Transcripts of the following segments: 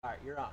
All right, you're on.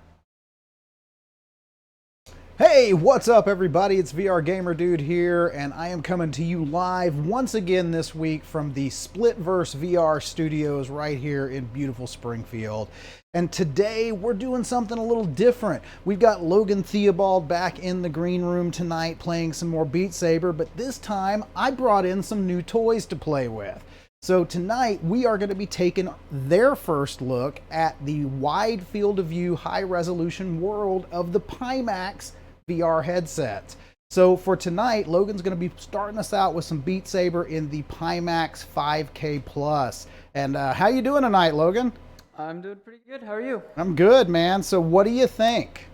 Hey, what's up everybody? It's VRGamerDude here, and I am coming to you live once again this week from the Splitverse VR studios right here in beautiful Springfield. And today we're doing something a little different. We've got Logan Theobald back in the green room tonight playing some more Beat Saber, but this time I brought in some new toys to play with. So tonight we are going to be taking their first look at the wide field of view, high resolution world of the Pimax VR headsets. So for tonight, Logan's going to be starting us out with some Beat Saber in the Pimax 5K Plus. And how you doing tonight, Logan? I'm doing pretty good. How are you? I'm good, man. So what do you think?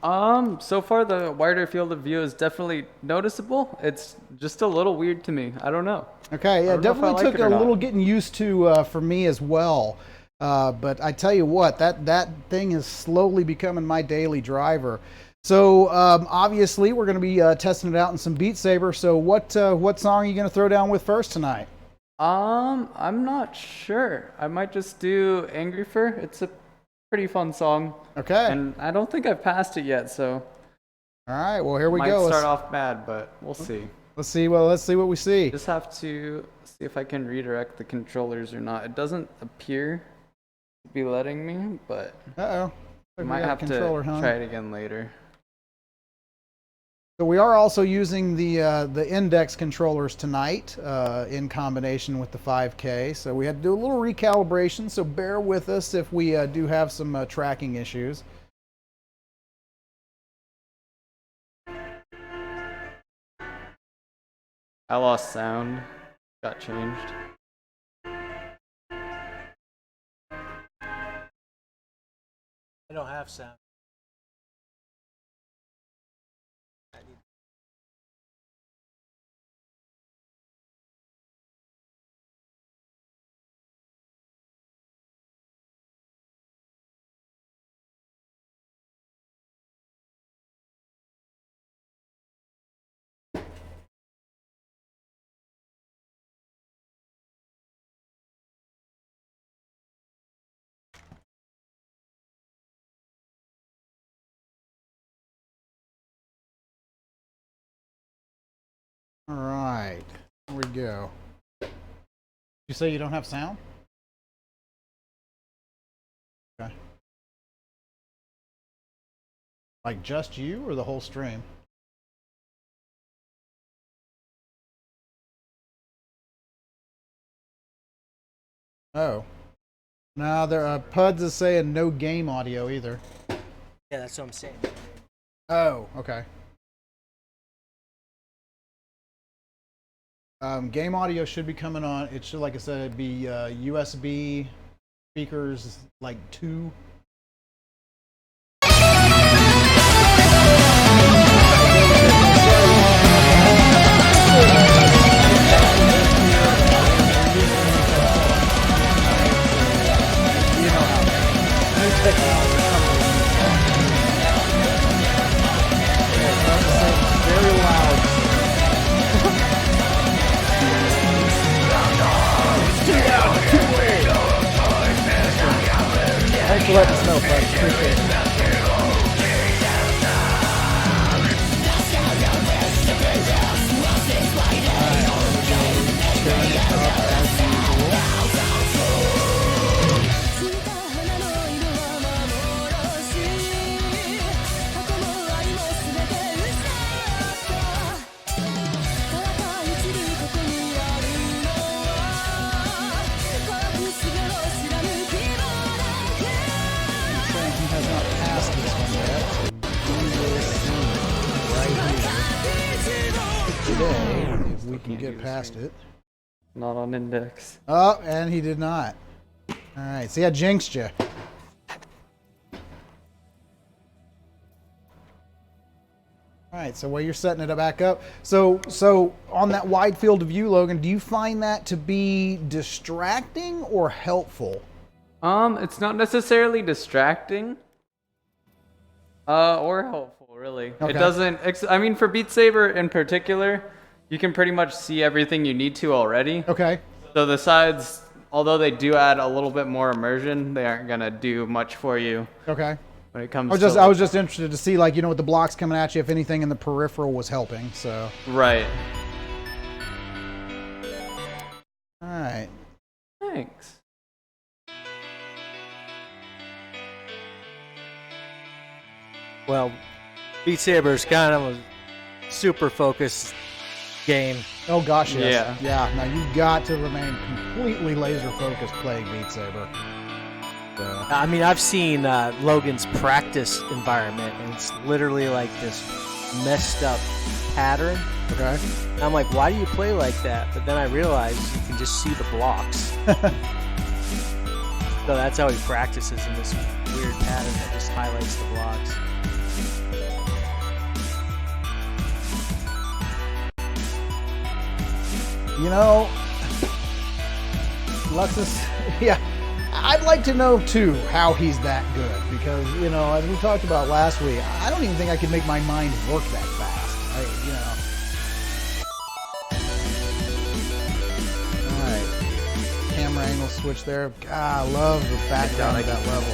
So far the wider field of view is definitely noticeable. It's just a little weird to me. I don't know. Okay, yeah, definitely took a little getting used to for me as well. But I tell you what, that thing is slowly becoming my daily driver. So obviously we're going to be testing it out in some Beat Saber. So what song are you going to throw down with first tonight? I'm not sure. I might just do Angry Fur. It's a pretty fun song. Okay. And I don't think I've passed it yet, so. All right. Well, here we might go. Might start off bad, but we'll see. Let's see what we see. Just have to see if I can redirect the controllers or not. It doesn't appear to be letting me, but I might have to try it again later. So we are also using the index controllers tonight in combination with the 5K. So we had to do a little recalibration, so bear with us if we do have some tracking issues. I lost sound. Got changed. I don't have sound. All right, here we go. You say you don't have sound? Okay. Like just you or the whole stream? Oh. No, Puds is saying no game audio either. Yeah, that's what I'm saying. Oh, okay. Game audio should be coming on. It should, like I said, it'd be USB speakers like 2. Very loud. Thanks for letting us know, bud. Appreciate it. If we can get past it. Not on index. Oh, and he did not. All right, see, I jinxed you. All right, so while you're setting it back up, so on that wide field of view, Logan, do you find that to be distracting or helpful? It's not necessarily distracting, or helpful, really. Okay. It doesn't. I mean, for Beat Saber in particular, you can pretty much see everything you need to already. Okay. So the sides, although they do add a little bit more immersion, they aren't gonna do much for you. Okay. when it comes. I was just interested to see, like, you know, with the blocks coming at you, if anything in the peripheral was helping. So. Right. All right. Thanks. Well, Beat Saber is kind of a super focused game. Oh gosh, yes. Yeah. Now you got to remain completely laser focused playing Beat Saber. So. I mean, I've seen Logan's practice environment, and it's literally like this messed up pattern. Okay. And I'm like, why do you play like that? But then I realized you can just see the blocks. So that's how he practices in this weird pattern that just highlights the blocks. You know, Luxus, yeah, I'd like to know too how he's that good, because, you know, as we talked about last week, I don't even think I could make my mind work that fast. You know. All right, camera angle switch there. God, I love the background of that level.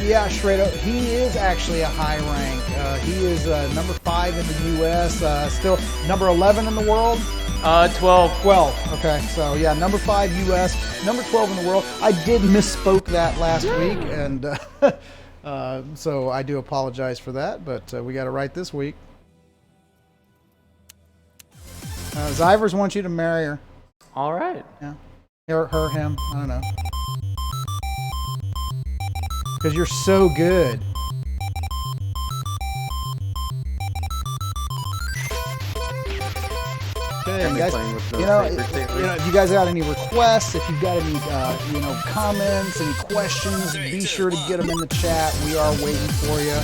Yeah, straight up. He is actually a high rank. He is number 5 in the U.S. Still number 11 in the world. 12. 12. Okay, so yeah, number 5 U.S., number 12 in the world. I did misspoke that last week, and so I do apologize for that. But we got it right this week. Zivers wants you to marry her. All right. Yeah, her, him. I don't know. Because you're so good. Okay, you guys, if you guys got any requests, if you've got any, comments, any questions, be sure to get them in the chat. We are waiting for you.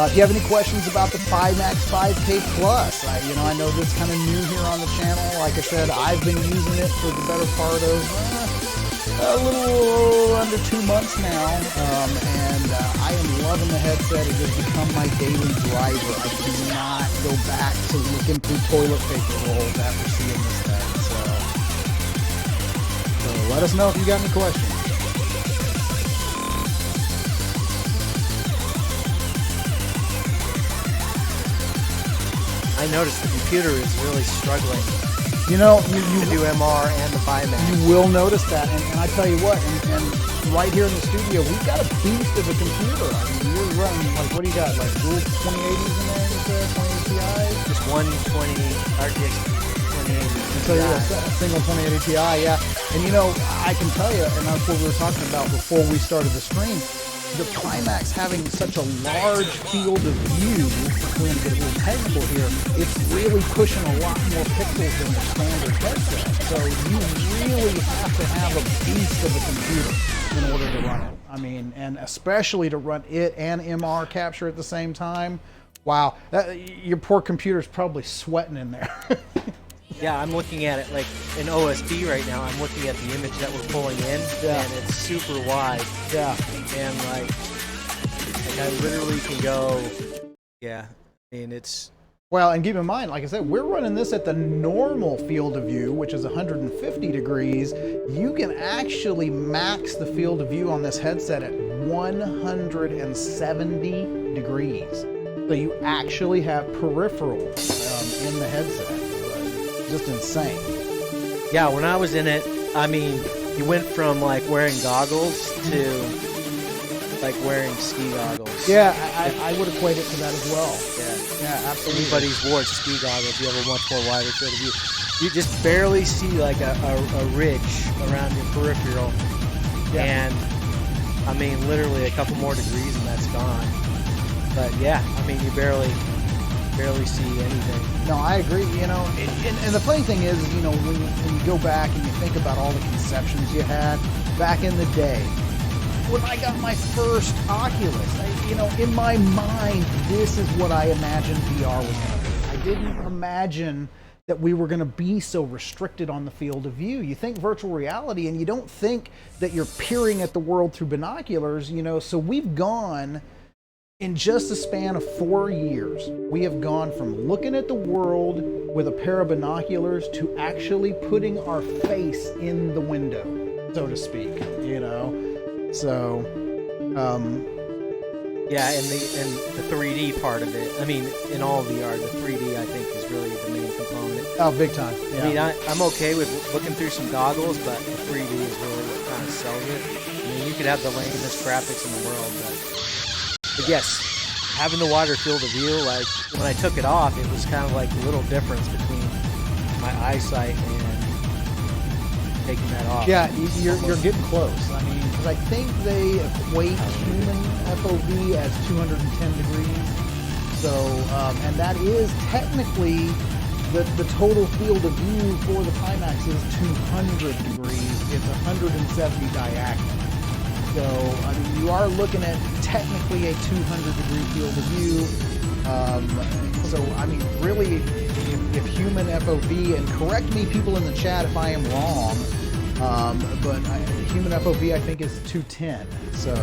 If you have any questions about the Pimax 5K Plus, I know this is kind of new here on the channel. Like I said, I've been using it for the better part of a little under 2 months now, and I am loving the headset. It has become my daily driver. I cannot go back to looking through toilet paper rolls after seeing this thing. So let us know if you got any questions. I noticed the computer is really struggling. You know, to do MR and the Pimax. You will notice that, and I tell you what, and right here in the studio, we've got a beast of a computer. I mean, you're running, like, what do you got, like dual 2080s in there, you said, 2080 Ti's? Just one RTX 2080. So yeah, a single 2080 Ti, yeah. And you know, I can tell you, and that's what we were talking about before we started the stream, the Pimax having such a large field of view, if we're going to get a little technical here, it's really pushing a lot more pixels than the standard headset. So you really have to have a beast of a computer in order to run it. I mean, and especially to run it and MR capture at the same time. Wow, your poor computer's probably sweating in there. Yeah, I'm looking at it like in OSB right now. I'm looking at the image that we're pulling in, and it's super wide. Yeah. And like I literally can go, I mean, it's... Well, and keep in mind, like I said, we're running this at the normal field of view, which is 150 degrees. You can actually max the field of view on this headset at 170 degrees. So you actually have peripheral in the headset. Just insane. Yeah, when I was in it, I mean, you went from like wearing goggles to like wearing ski goggles. Yeah, I would equate it to that as well. Yeah, absolutely. Everybody's wore ski goggles. You have a much more wider field of view. You just barely see like a ridge around your peripheral. Yeah. And I mean, literally a couple more degrees and that's gone. But yeah, I mean, you barely see anything. No, I agree. You know, and the funny thing is, you know, when you go back and you think about all the conceptions you had back in the day, when I got my first Oculus, in my mind, this is what I imagined VR was going to be. I didn't imagine that we were going to be so restricted on the field of view. You think virtual reality, and you don't think that you're peering at the world through binoculars. So we've gone. In just a span of 4 years, we have gone from looking at the world with a pair of binoculars to actually putting our face in the window, so to speak, So, yeah, and the 3D part of it. I mean, in all VR, the 3D I think is really the main component. Oh, big time. Yeah. I mean, I'm okay with looking through some goggles, but the 3D is really what kind of sells it. I mean, you could have the lamest graphics in the world, but yes, having the wider field of view, like when I took it off, it was kind of like a little difference between my eyesight and taking that off. Yeah, you're getting close. I mean, because I think they equate human FOV as 210 degrees. So, and that is technically the total field of view for the Pimax is 200 degrees. It's 170 diagonal. So, I mean, you are looking at technically a 200-degree field of view. So, I mean, really, if human FOV, and correct me, people in the chat, if I am wrong, but human FOV, I think, is 210. So,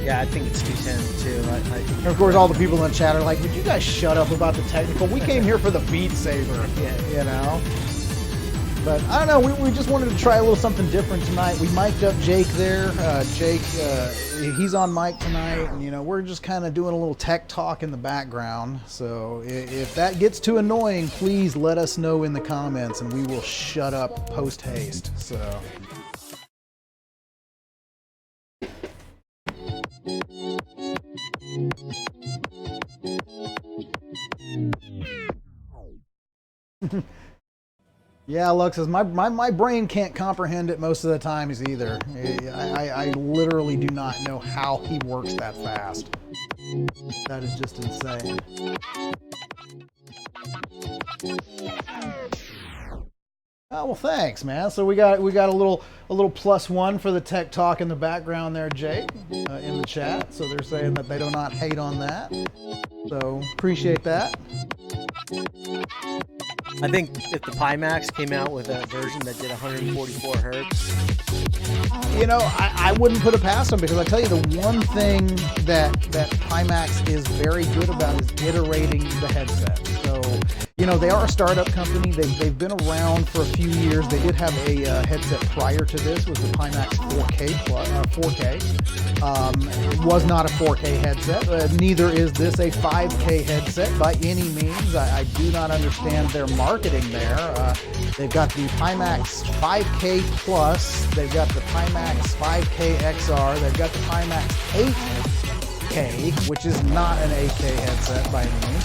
yeah, I think it's 210 too. And of course, all the people in the chat are like, "Would you guys shut up about the technical? We came here for the Beat Saber, you know." But I don't know, we just wanted to try a little something different tonight. We mic'd up Jake there. Jake, he's on mic tonight, and you know, we're just kind of doing a little tech talk in the background. So if that gets too annoying, please let us know in the comments, and we will shut up post haste. So. Yeah, Lux says, my brain can't comprehend it most of the times either. I literally do not know how he works that fast. That is just insane. Oh, well, thanks, man. So we got a little +1 for the tech talk in the background there, Jake, in the chat. So they're saying that they do not hate on that. So appreciate that. I think if the Pimax came out with a version that did 144 hertz, you know, I wouldn't put it past them, because I tell you, the one thing that Pimax is very good about is iterating the headset. So, you know, they are a startup company. They've been around for a few years. They did have a headset prior to this, was the Pimax 4K. It was not a 4K headset. Neither is this a 5K headset by any means. I do not understand their marketing there. They've got the Pimax 5K Plus. They've got the Pimax 5K XR. They've got the Pimax 8K, which is not an 8K headset by any means.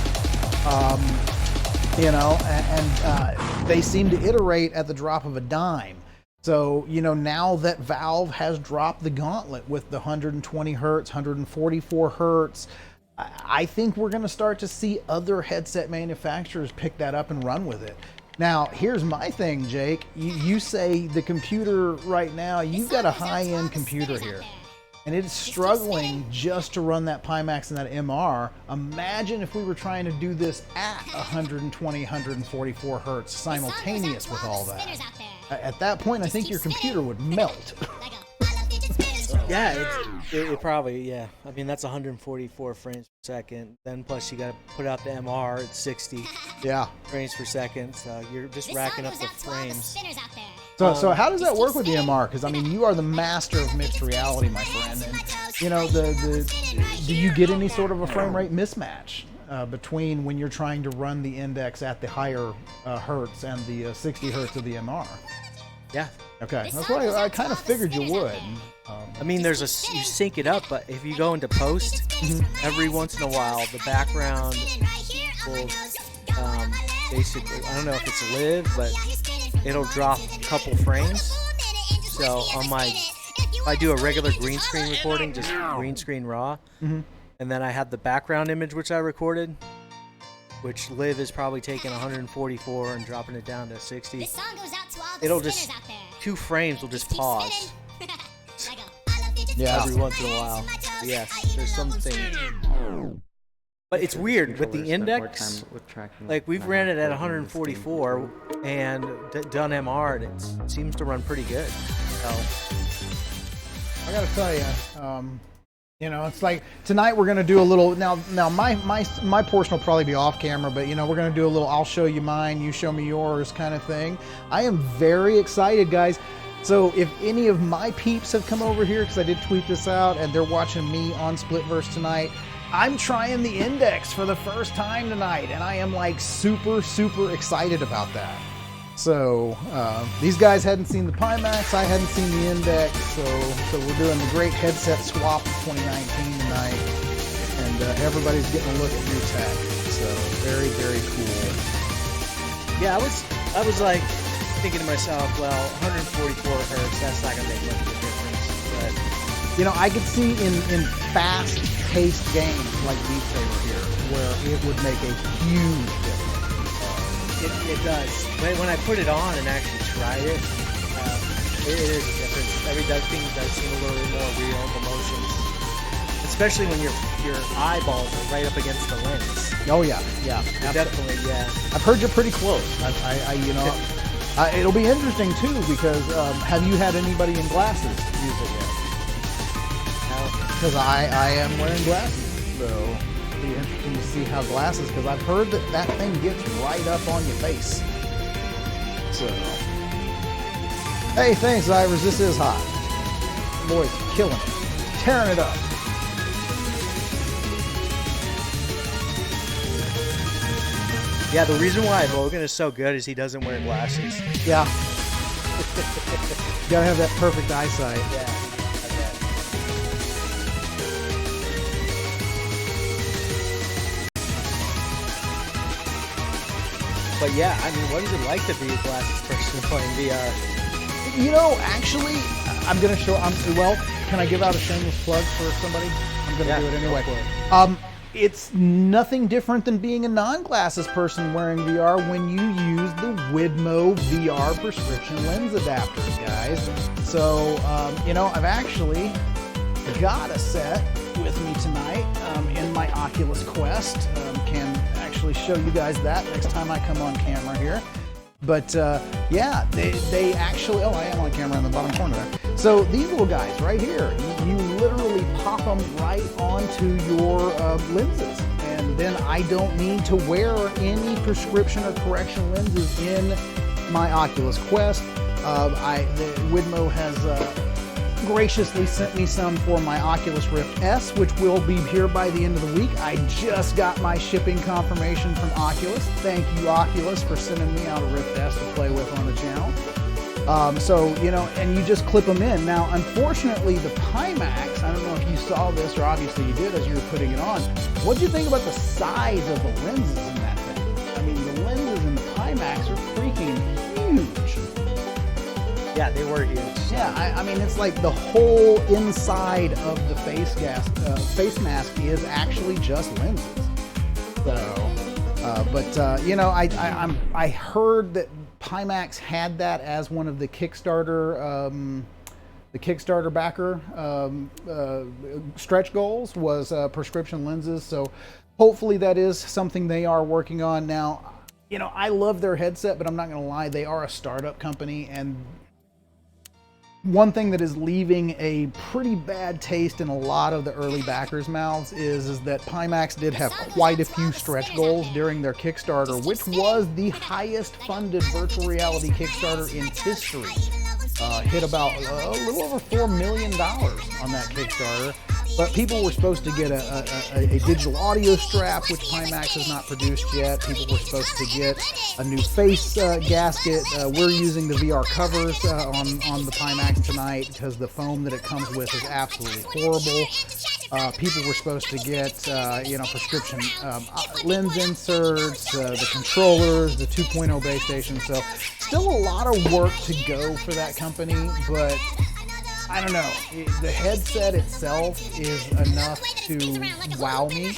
You know, and they seem to iterate at the drop of a dime. So, you know, now that Valve has dropped the gauntlet with the 120 hertz, 144 hertz, I think we're going to start to see other headset manufacturers pick that up and run with it. Now, here's my thing, Jake. You say the computer right now, you've got a high-end computer here, and it's struggling just to run that Pimax and that MR. Imagine if we were trying to do this at 120, 144 hertz simultaneous with all that. At that point, I think your computer would melt. yeah, it probably, yeah. I mean, that's 144 frames per second. Then plus you got to put out the MR at 60 frames per second. So you're just racking up the frames. So how does that work with the MR? Because I mean, you are the master of mixed reality, my friend. And you know, do you get any sort of a frame rate mismatch between when you're trying to run the index at the higher hertz and the 60 hertz of the MR? Yeah. Okay, that's what I kind of figured you would. I mean, you sync it up, but if you go into post, every once in a while, the background will basically, I don't know if it's live, but it'll drop a couple frames. So on if I do a regular green screen recording, just green screen raw, and then I have the background image which I recorded, which live is probably taking 144 and dropping it down to 60. It'll just, 2 frames will just pause. Yeah. Every once in a while. Yes, there's something. But it's weird with the index. Like we've ran it at 144 and done MR, and it seems to run pretty good. So I gotta tell you, you know, it's like tonight we're gonna do a little. Now my portion will probably be off camera, but you know, we're gonna do a little. I'll show you mine, you show me yours, kind of thing. I am very excited, guys. So if any of my peeps have come over here, because I did tweet this out, and they're watching me on Splitverse tonight, I'm trying the Index for the first time tonight, and I am like super, super excited about that. So these guys hadn't seen the Pimax, I hadn't seen the Index, so we're doing the great headset swap of 2019 tonight, and everybody's getting a look at new tech. So very, very cool. Yeah, I was like thinking to myself, well, 144 hertz, that's not gonna make much of a difference. But you know, I could see in fast-paced games like Beat Saber here, where it would make a huge difference. It does. When I put it on and actually tried it, it is a difference. Everything does seem a little bit more real, the motions. Especially when your eyeballs are right up against the lens. Oh yeah, Definitely, yeah. I've heard you're pretty close. It'll be interesting too, because have you had anybody in glasses use it yet? No. Because I am wearing glasses, so it'll be interesting to see how glasses, because I've heard that thing gets right up on your face. So, hey, thanks, Ivers. This is hot. Boys, killing it, tearing it up. Yeah, the reason why Logan is so good is he doesn't wear glasses. Yeah. You gotta have that perfect eyesight. Yeah, I bet. But yeah, I mean, what is it like to be a glasses person playing VR? You know, actually, I'm gonna show. Well, can I give out a shameless plug for somebody? I'm gonna do it anyway. It's nothing different than being a non-glasses person wearing VR when you use the Widmo VR prescription lens adapters, guys. So, you know, I've actually got a set with me tonight in my Oculus Quest. Can actually show you guys that next time I come on camera here. But yeah, they actually, oh, I am on camera in the bottom corner there. So these little guys right here, you literally pop them right onto your lenses. And then I don't need to wear any prescription or correction lenses in my Oculus Quest. The Widmo has graciously sent me some for my Oculus Rift S, which will be here by the end of the week. I just got my shipping confirmation from Oculus. Thank you, Oculus, for sending me out a Rift S to play with on the channel. So, you know, and you just clip them in. Now, unfortunately, the Pimax, I don't know if you saw this, or obviously you did as you were putting it on. What do you think about the size of the lenses in that thing? I mean, the lenses in the Pimax are freaking huge. Yeah, they were huge. Yeah, I mean, it's like the whole inside of the face mask is actually just lenses. So, you know, I heard that Pimax had that as one of the Kickstarter backer stretch goals was prescription lenses. So hopefully that is something they are working on now. You know, I love their headset, but I'm not going to lie, they are a startup company, and one thing that is leaving a pretty bad taste in a lot of the early backers' mouths is that Pimax did have quite a few stretch goals during their Kickstarter, which was the highest funded virtual reality Kickstarter in history. Hit about a little over $4 million on that Kickstarter. But people were supposed to get a digital audio strap, which Pimax has not produced yet. People were supposed to get a new face gasket. We're using the VR covers on the Pimax tonight because the foam that it comes with is absolutely horrible. People were supposed to get, you know, prescription lens inserts, the controllers, the 2.0 base station. So still a lot of work to go for that company, but I don't know. The headset itself is enough to wow me.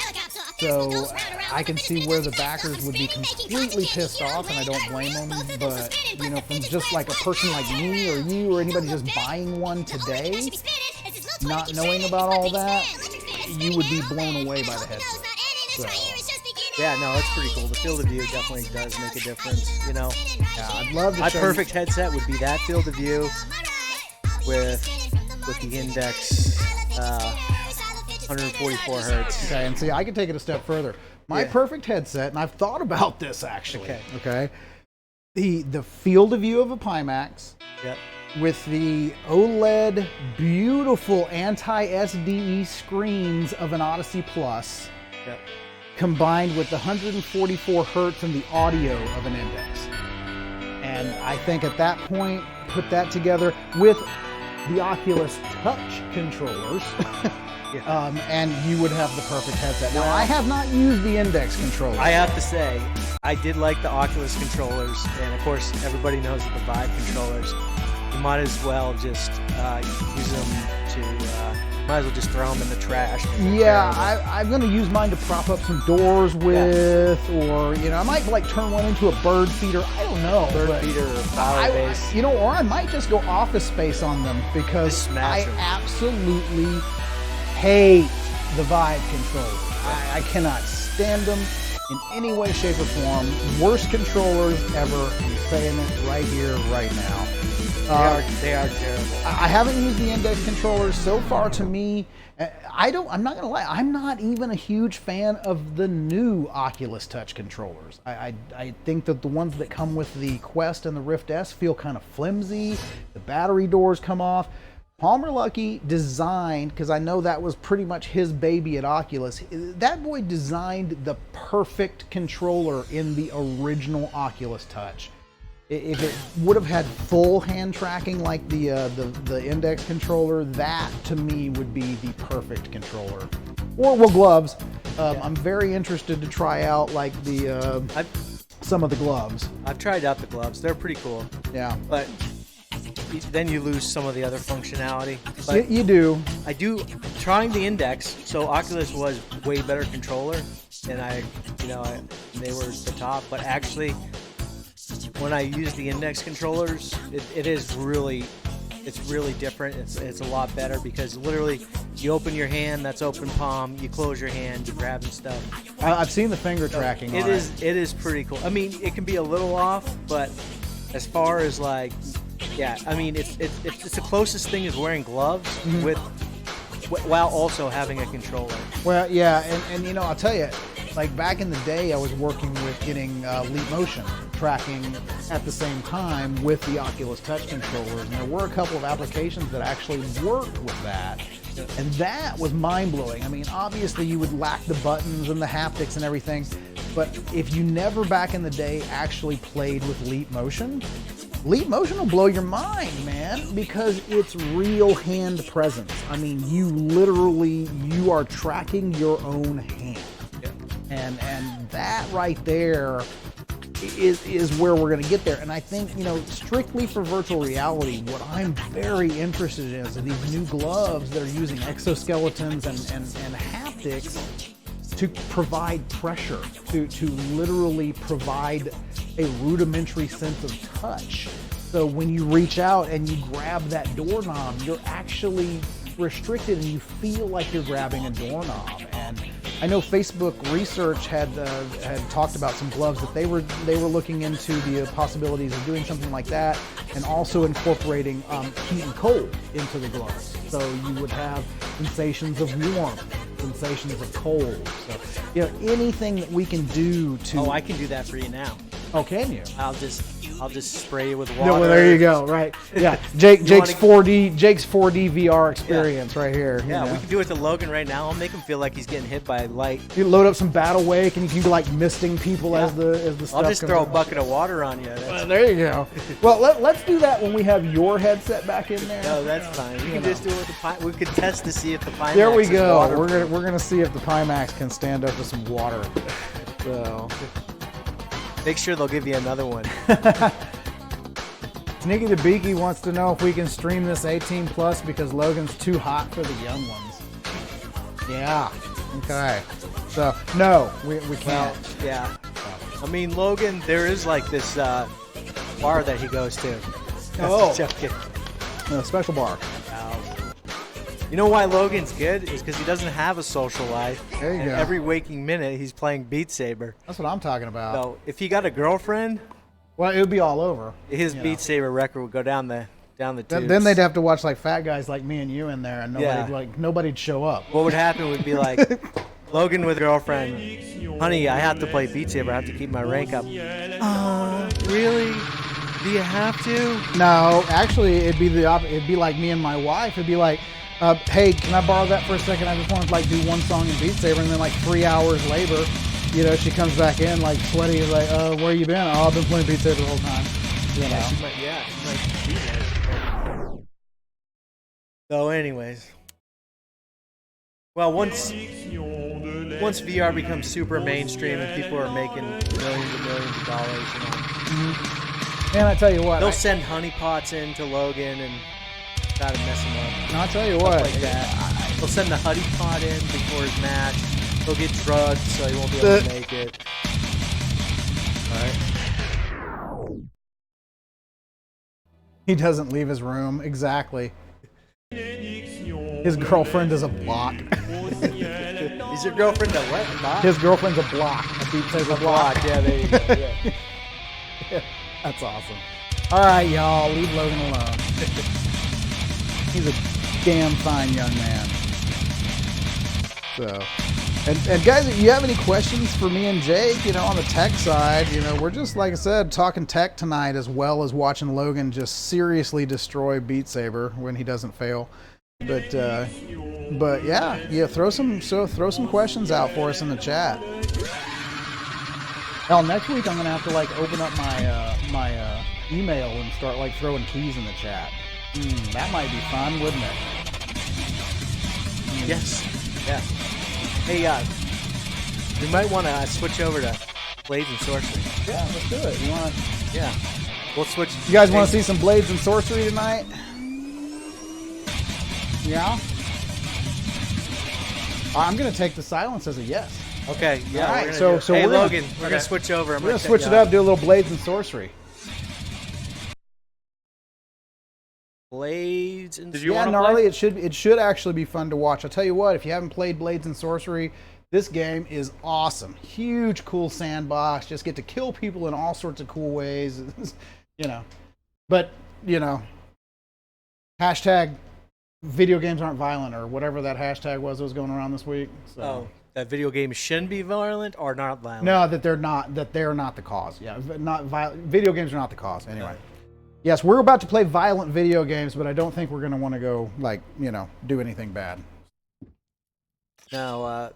So I can see where the backers would be completely pissed off, and I don't blame them. But, you know, from just like a person like me or you or anybody just buying one today, not knowing about all that, you would be blown away by the headset. So, yeah, no, it's pretty cool. The field of view definitely does make a difference, you know. Yeah, I'd love to My perfect headset would be that field of view with the Index 144 hertz. Okay, and see, I can take it a step further. My perfect headset, and I've thought about this actually. Okay. The field of view of a Pimax. Yep. with the OLED beautiful anti-SDE screens of an Odyssey Plus, Yep. combined with the 144 hertz and the audio of an Index. And I think at that point, put that together with the Oculus Touch controllers, and you would have the perfect headset. Now, I have not used the Index controller. I have to say, I did like the Oculus controllers, and of course, everybody knows the Vive controllers. You might as well just use them might as well just throw them in the trash. Yeah, I'm going to use mine to prop up some doors with, or, I might like turn one into a bird feeder. I don't know. Bird feeder or flower base. Or I might just go Office Space on them because I absolutely hate the Vive controllers. I cannot stand them in any way, shape, or form. Worst controllers ever. I'm saying it right here, right now. They are terrible. I haven't used the Index controllers so far. To me, I'm not gonna lie, I'm not even a huge fan of the new Oculus Touch controllers. I think that the ones that come with the Quest and the Rift S feel kind of flimsy. The battery doors come off. Palmer Luckey designed, because I know that was pretty much his baby at Oculus, that boy designed the perfect controller in the original Oculus Touch. If it would have had full hand tracking like the Index controller, that to me would be the perfect controller. Or gloves. I'm very interested to try out like some of the gloves. I've tried out the gloves. They're pretty cool. Yeah. But then you lose some of the other functionality. But you do. I do. Trying the Index, so Oculus was way better controller, and they were the top. But actually, when I use the Index controllers, it's really different. It's a lot better because literally you open your hand, that's open palm. You close your hand, you're grabbing stuff. I've seen the finger tracking. It is pretty cool. I mean, it can be a little off, but as far as it's the closest thing is wearing gloves while also having a controller. Well, yeah, and I'll tell you, like back in the day, I was working with getting Leap Motion tracking at the same time with the Oculus Touch controllers, and there were a couple of applications that actually worked with that, and that was mind-blowing. I mean, obviously you would lack the buttons and the haptics and everything, but if you never back in the day actually played with Leap Motion will blow your mind, man, because it's real hand presence. I mean, you are tracking your own hand. And that right there is where we're going to get there. And I think, strictly for virtual reality, what I'm very interested in is these new gloves that are using exoskeletons and haptics to provide pressure, to literally provide a rudimentary sense of touch. So when you reach out and you grab that doorknob, you're actually restricted and you feel like you're grabbing a doorknob. And I know Facebook research had talked about some gloves that they were looking into the possibilities of doing something like that, and also incorporating heat and cold into the gloves. So you would have sensations of warmth, sensations of cold. So anything that we can do to. Oh, I can do that for you now. Oh, can you? I'll just spray you with water. No, well, there you go. Right. Yeah. Jake's 4D VR experience right here. Yeah, we can do it to Logan right now. I'll make him feel like he's getting hit by light. You load up some Battle Wake, and you can be like misting people as the stuff. I'll just throw a bucket of water on you. Well, there you go. Well, let's do that when we have your headset back in there. No, that's fine. We can just do it with the we could test to see if the Pimax. There we go. Is we're gonna see if the Pimax can stand up to some water. So. Make sure they'll give you another one. Sneaky the Beaky wants to know if we can stream this 18 plus because Logan's too hot for the young ones. Yeah. Okay. So no, we can't. Well, yeah. I mean, Logan, there is like this bar that he goes to. Oh. Joking. No, special bar. You know why Logan's good? Is because he doesn't have a social life. There you go. Every waking minute, he's playing Beat Saber. That's what I'm talking about. So if he got a girlfriend, well, it would be all over. His Beat Saber record would go down the tubes. Then they'd have to watch like fat guys like me and you in there, and nobody'd show up. What would happen would be like Logan with a girlfriend. Honey, I have to play Beat Saber. I have to keep my rank up. Really? Do you have to? No, actually, it'd be it'd be like me and my wife. It'd be like, hey, can I borrow that for a second? I just want to like do one song in Beat Saber, and then like 3 hours later, you know, she comes back in like sweaty, like, where you been? Oh, I've been playing Beat Saber the whole time. You know? She might be there. So, anyways, well, once VR becomes super mainstream and people are making millions and millions of dollars, you know. Mm-hmm. And I tell you what, they'll send honeypots in to Logan and try to mess him up. And I'll tell you what, like that. They'll send the honeypot in before his match. He'll get drugged, so he won't be able to make it. All right. He doesn't leave his room. Exactly. His girlfriend is a block. Is your girlfriend a what? A block? His girlfriend's a block. A Beat Saber block. Yeah, there you go. Yeah. Yeah, that's awesome. All right, y'all, leave Logan alone. He's a damn fine young man. So, and guys, if you have any questions for me and Jake, you know, on the tech side, you know, we're just, like I said, talking tech tonight as well as watching Logan just seriously destroy Beat Saber when he doesn't fail. But yeah, throw some questions out for us in the chat. Hell, next week I'm gonna have to like open up my email and start like throwing keys in the chat. That might be fun, wouldn't it? Yes. Yeah. Hey, we might want to switch over to Blades and Sorcery. Yeah, let's do it. You want? Yeah. We'll switch. You guys want to see some Blades and Sorcery tonight? Yeah. I'm gonna take the silence as a yes. Okay. Yeah. All right. So hey, we're Logan, we're gonna switch over. We're gonna switch it up. Do a little Blades and Sorcery. Blades and Sorcery. Yeah, gnarly. It should actually be fun to watch. I'll tell you what. If you haven't played Blades and Sorcery, this game is awesome. Huge, cool sandbox. Just get to kill people in all sorts of cool ways. You know, but you know, hashtag video games aren't violent or whatever that hashtag was that was going around this week. So. Oh, that video games shouldn't be violent or not violent? No, that they're not the cause. Yeah, not violent. Video games are not the cause. Anyway. Yes, we're about to play violent video games, but I don't think we're going to want to go, like, you know, do anything bad. Now,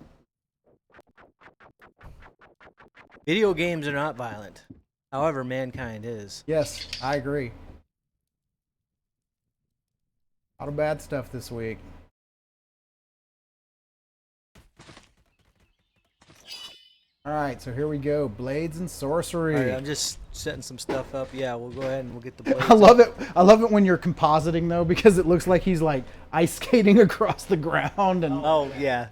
video games are not violent. However, mankind is. Yes, I agree. A lot of bad stuff this week. All right, so here we go. Blades and Sorcery. All right, I'm just setting some stuff up. Yeah, we'll go ahead and we'll get the blades. I love it. I love it when you're compositing though, because it looks like he's like ice skating across the ground. And oh yeah,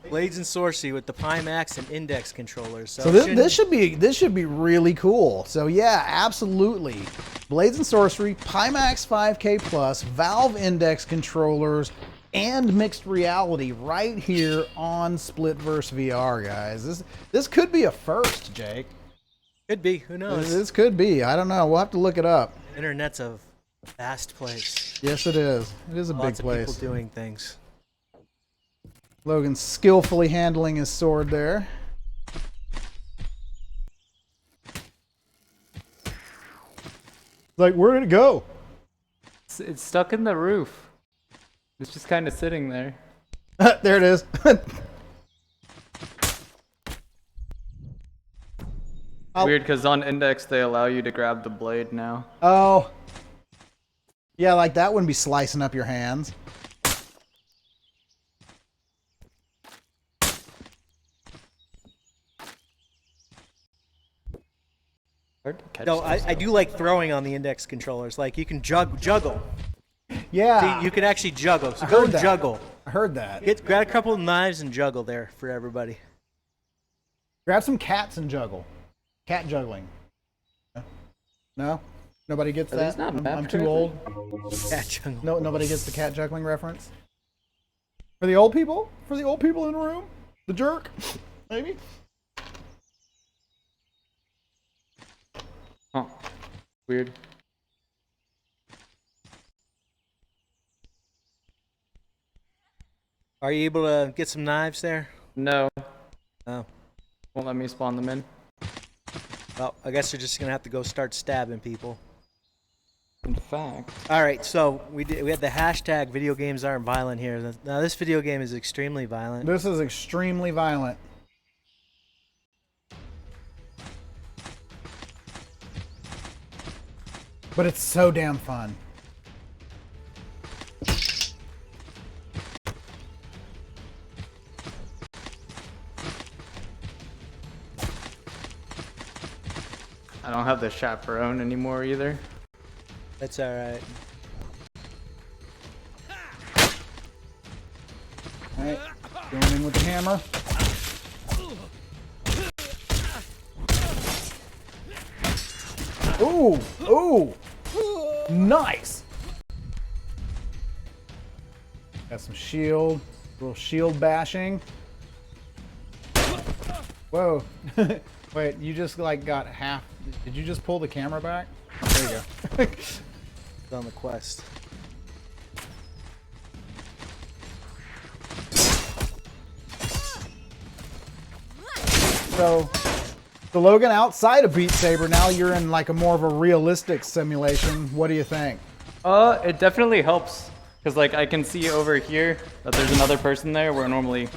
Blades and Sorcery with the Pimax and Index controllers. So this should be really cool. So yeah, absolutely. Blades and Sorcery, Pimax 5K Plus, Valve Index controllers, and mixed reality right here on Splitverse VR, guys. This could be a first, Jake. Could be. Who knows? This could be. I don't know. We'll have to look it up. Internet's a vast place. Yes, it is. It is a big place. Lots of people doing things. Logan's skillfully handling his sword there. Like, where did it go? It's stuck in the roof. It's just kind of sitting there. There it is. Weird, because on Index they allow you to grab the blade now. Oh. Yeah, like that wouldn't be slicing up your hands. No, I do like throwing on the Index controllers. Like, you can juggle. Yeah. See, you can actually juggle. So go and juggle. I heard that. Grab a couple of knives and juggle there for everybody. Grab some cats and juggle. Cat juggling. No? Nobody gets that? I'm too old. Cat juggling. No, nobody gets the cat juggling reference? For the old people? For the old people in the room? The jerk? Maybe? Huh. Weird. Are you able to get some knives there? No. Oh. Won't let me spawn them in. Well, I guess you're just gonna have to go start stabbing people. In fact. All right, so we had the hashtag video games aren't violent here. Now this video game is extremely violent. This is extremely violent. But it's so damn fun. I don't have the chaperone anymore either. That's all right. All right, going in with the hammer. Ooh, ooh, nice. Got some shield, a little shield bashing. Whoa. Wait, you just like got half. Did you just pull the camera back? There you go. It's on the quest. So, the Logan, outside of Beat Saber, now you're in like a more of a realistic simulation. What do you think? It definitely helps. Because like I can see over here that there's another person there where normally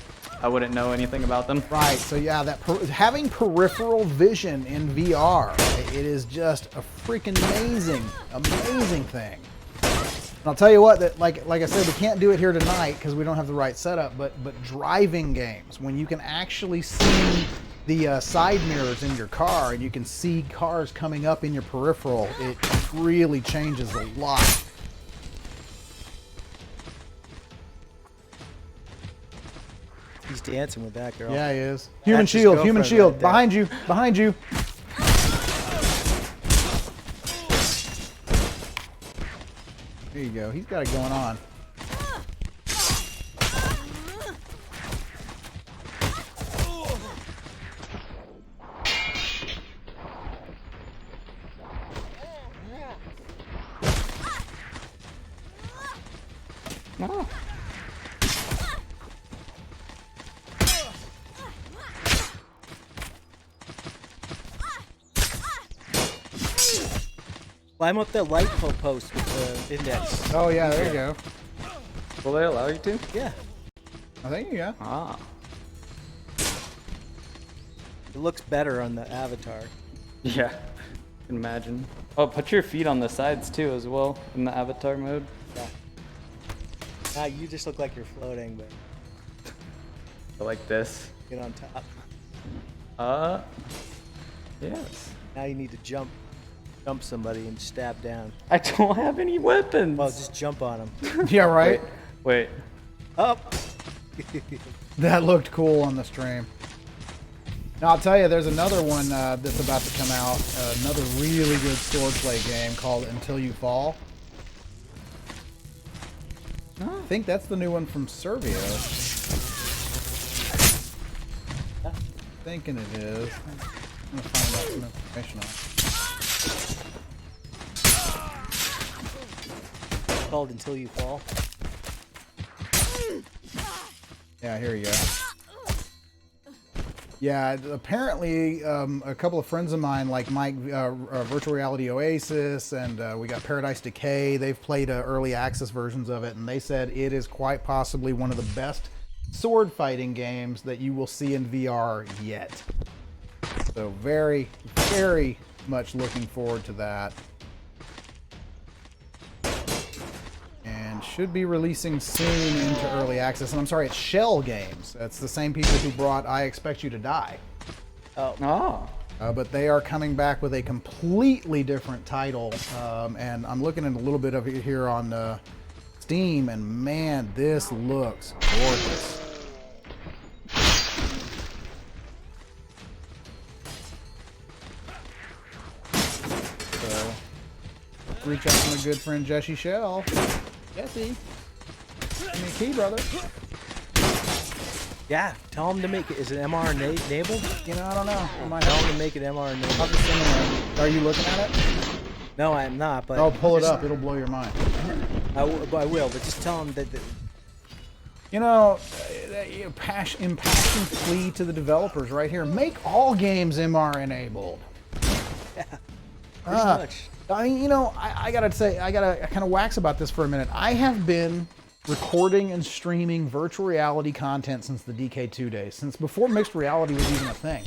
I wouldn't know anything about them. Right, so yeah, that having peripheral vision in VR, it is just a freaking amazing thing. And I'll tell you what, that like I said, we can't do it here tonight because we don't have the right setup, but driving games, when you can actually see the side mirrors in your car and you can see cars coming up in your peripheral, it really changes a lot. He's dancing with that girl. Yeah, he is. Human shield, human shield. Behind you, behind you. There you go. He's got it going on. Oh. Climb up that light pole post with the index. Oh yeah, there you go. Will they allow you to? Yeah. I think yeah. Ah. It looks better on the avatar. Yeah. I can imagine. Oh, put your feet on the sides too as well in the avatar mode. Yeah. Now you just look like you're floating, but So like this. get on top. Yes. Now you need to jump somebody and stab down. I don't have any weapons. Well, just jump on them. Yeah, right. Wait. Up. That looked cool on the stream. Now I'll tell you, there's another one that's about to come out. Another really good swordplay game called Until You Fall. Oh. I think that's the new one from Serbia. Thinking it is. I'm gonna find out some information on it. It's called Until You Fall. Yeah, here you go. Yeah, apparently a couple of friends of mine, like Mike, Virtual Reality Oasis, and we got Paradise Decay, they've played early access versions of it, and they said it is quite possibly one of the best sword fighting games that you will see in VR yet. So very, very much looking forward to that. And should be releasing soon into early access. And I'm sorry, it's Shell Games. That's the same people who brought I Expect You to Die. Oh. But they are coming back with a completely different title. And I'm looking at a little bit of it here on Steam, and man, this looks gorgeous. So, reach out to my good friend Jesse Shell. Jesse, give me a key, brother. Yeah, tell him to make it. Is it MR enabled? You know, I don't know. I might Tell have him to make it MR enabled. I'll just send him a- Are you looking at it? No, I'm not. But Oh, pull it up. It'll blow your mind. I will, but just tell him that. You know, impassioned plea to the developers right here. Make all games MR enabled. Pretty much. I mean, you know, I gotta say, I gotta kind of wax about this for a minute. I have been recording and streaming virtual reality content since the DK2 days, since before mixed reality was even a thing.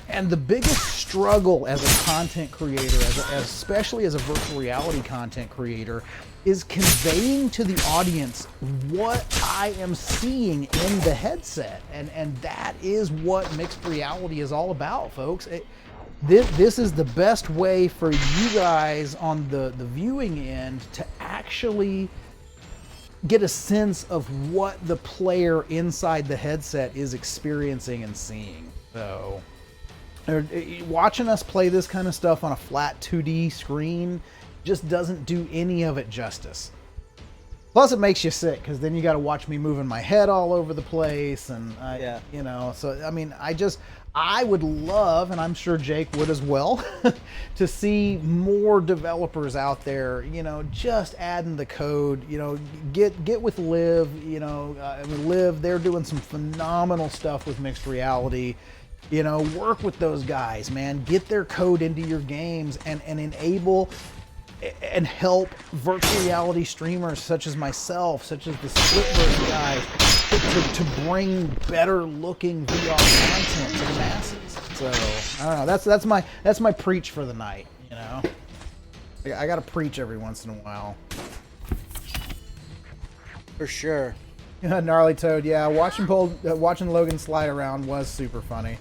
And the biggest struggle as a content creator, especially as a virtual reality content creator, is conveying to the audience what I am seeing in the headset. And that is what mixed reality is all about, folks. This is the best way for you guys on the viewing end to actually get a sense of what the player inside the headset is experiencing and seeing. So watching us play this kind of stuff on a flat 2D screen just doesn't do any of it justice. Plus it makes you sick, because then you got to watch me moving my head all over the place, and you know, so I mean, I would love, and I'm sure Jake would as well, to see more developers out there, you know, just adding the code, you know, get with Liv, you know, I mean, Liv, they're doing some phenomenal stuff with mixed reality. You know, work with those guys, man. Get their code into your games and enable and help virtual reality streamers such as myself, such as the Splitverse guys, to bring better looking VR content to the masses. So I don't know. That's my preach for the night. You know, I got to preach every once in a while. For sure. Gnarly Toad. Yeah, watching Logan slide around was super funny.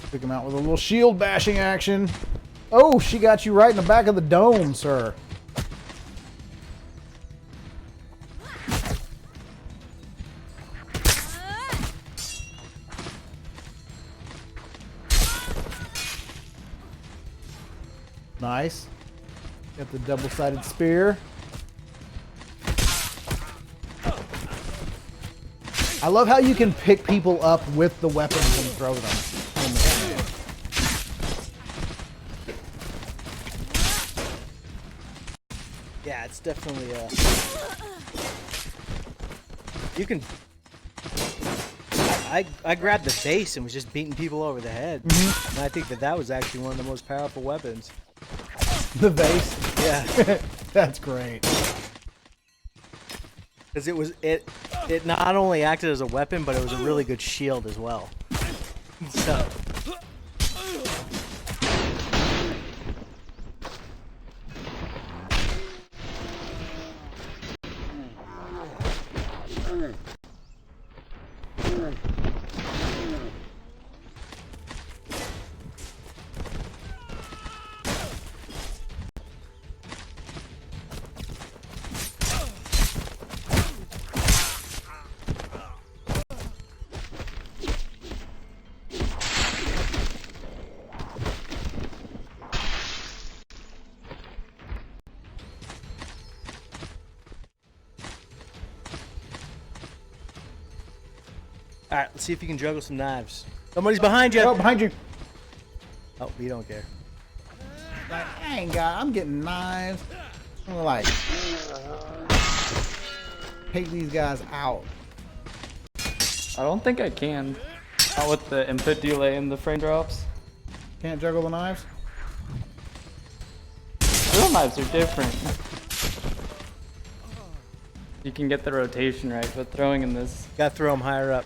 Took him out with a little shield bashing action. Oh, she got you right in the back of the dome, sir. Nice. Got the double-sided spear. I love how you can pick people up with the weapons and throw them. Yeah, it's definitely you can. I grabbed the face and was just beating people over the head, and I think that was actually one of the most powerful weapons. The vase? Yeah. That's great. Because it not only acted as a weapon, but it was a really good shield as well. So. Alright, let's see if you can juggle some knives. Somebody's behind you! Oh, behind you! Oh, you don't care. I'm getting knives. I'm gonna, like, take these guys out. I don't think I can. Not with the input delay and the frame drops. Can't juggle the knives? Real knives are different. You can get the rotation right, but throwing in this... Gotta throw them higher up.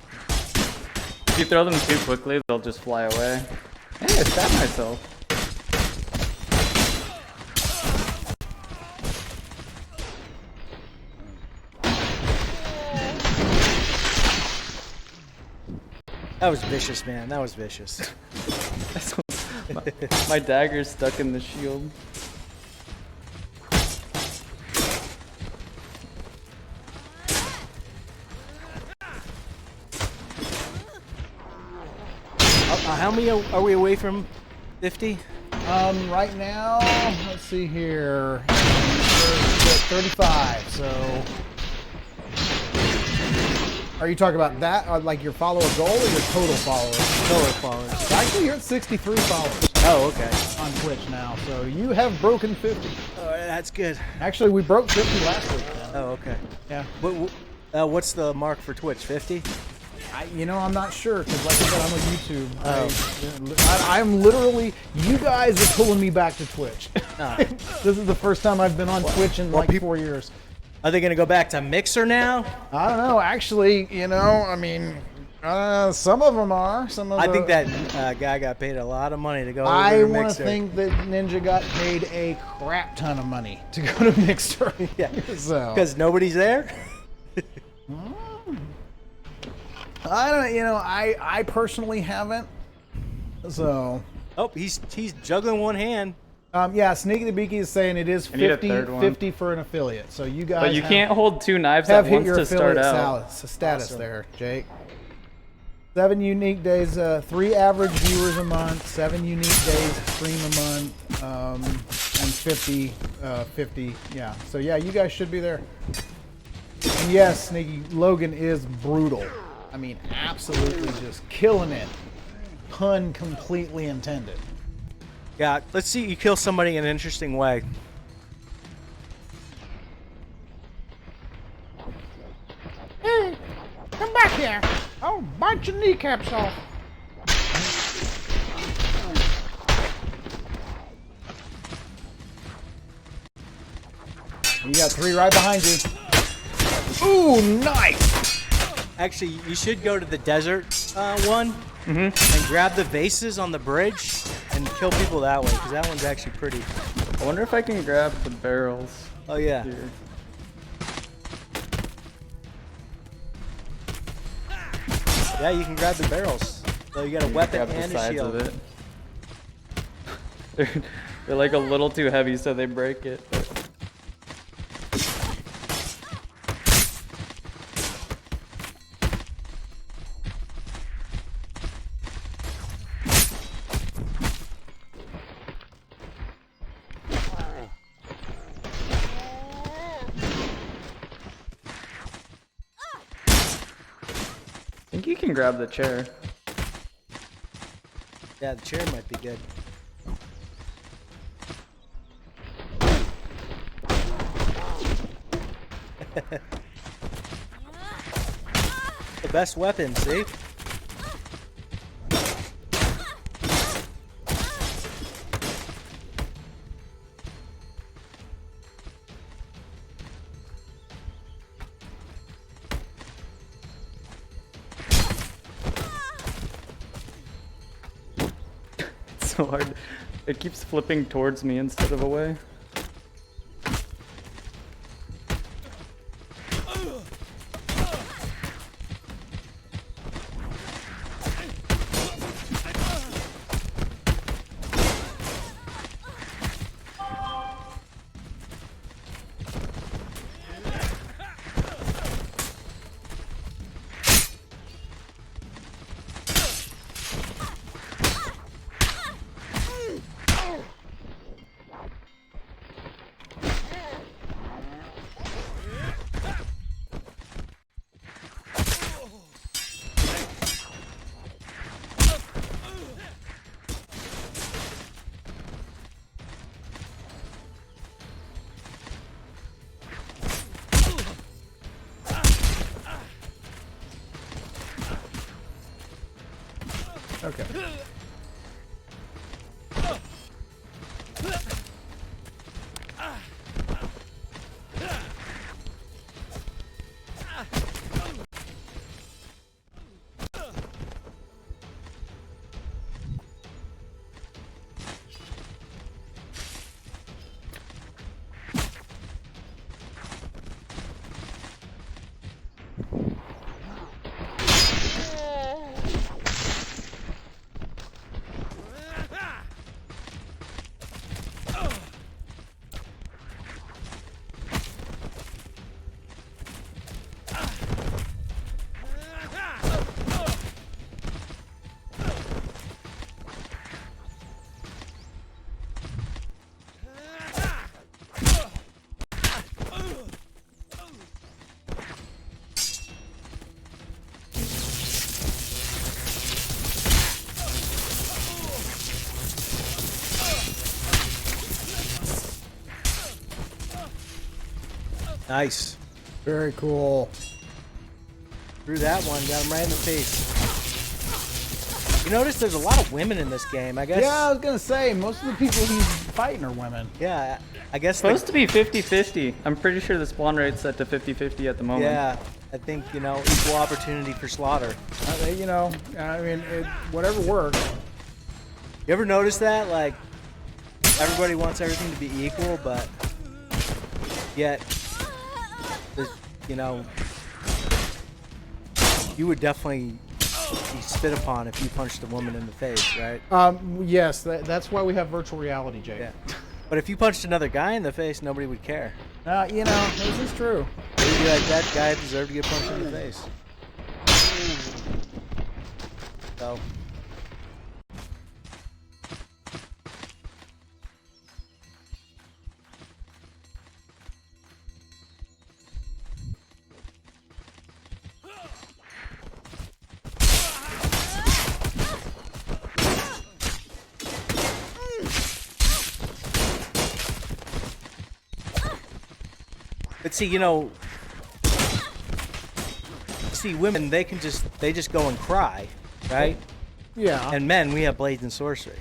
If you throw them too quickly, they'll just fly away. Hey, I stabbed myself. That was vicious, man. That was vicious. my dagger's stuck in the shield. How many are we away from 50? Right now, let's see here. We're at 35, so... Are you talking about that, or like your follower goal, or your total followers? Total followers. Actually, you're at 63 followers. Oh, okay. On Twitch now, so you have broken 50. Oh, that's good. Actually, we broke 50 last week. Oh, okay. Yeah. What's the mark for Twitch? 50? I'm not sure because, like I said, I'm on YouTube. I'm literally. You guys are pulling me back to Twitch. Oh. This is the first time I've been on Twitch in 4 years. Are they gonna go back to Mixer now? I don't know. Actually, some of them are. I think that guy got paid a lot of money to go over to I Mixer. want to think that Ninja got paid a crap ton of money to go to Mixer. Yeah, because nobody's there. I don't. I personally haven't. So. Oh, he's juggling one hand. Yeah, Sneaky the Beaky is saying it is 50 for an affiliate. So you guys. But you can't hold 2 knives at once to start out. Status awesome. There, Jake. 7 unique days, 3 average viewers a month, 7 unique days stream a month, and 50. Yeah. So yeah, you guys should be there. And yes, Sneaky, Logan is brutal. I mean, absolutely just killing it. Pun completely intended. Yeah, let's see you kill somebody in an interesting way. Hey, come back here. I'll bite your kneecaps off. You got 3 right behind you. Ooh, nice. Actually, you should go to the desert one and grab the vases on the bridge and kill people that way, because that one's actually pretty. I wonder if I can grab the barrels. Oh, yeah. Here. Yeah, you can grab the barrels. So you got a weapon and a shield. Of it. They're like a little too heavy, so they break it. But. I think you can grab the chair. Yeah, the chair might be good. The best weapon, see? So hard. It keeps flipping towards me instead of away. Okay. Nice. Very cool. Threw that one, got him right in the face. You notice there's a lot of women in this game, I guess. Yeah, I was gonna say, most of the people he's fighting are women. Yeah, I guess. It's supposed to be 50-50. I'm pretty sure the spawn rate's set to 50-50 at the moment. Yeah, I think, you know, equal opportunity for slaughter. You know, I mean, whatever works. You ever notice that? Like, everybody wants everything to be equal, but yet, you know, you would definitely be spit upon if you punched a woman in the face, right? Yes, that's why we have virtual reality, Jake. Yeah. But if you punched another guy in the face, nobody would care. You know, this is true. They'd be like, that guy deserved to get punched in the face. So. But see, you know, women, they just go and cry, right? Yeah. And men, we have blades and sorcery.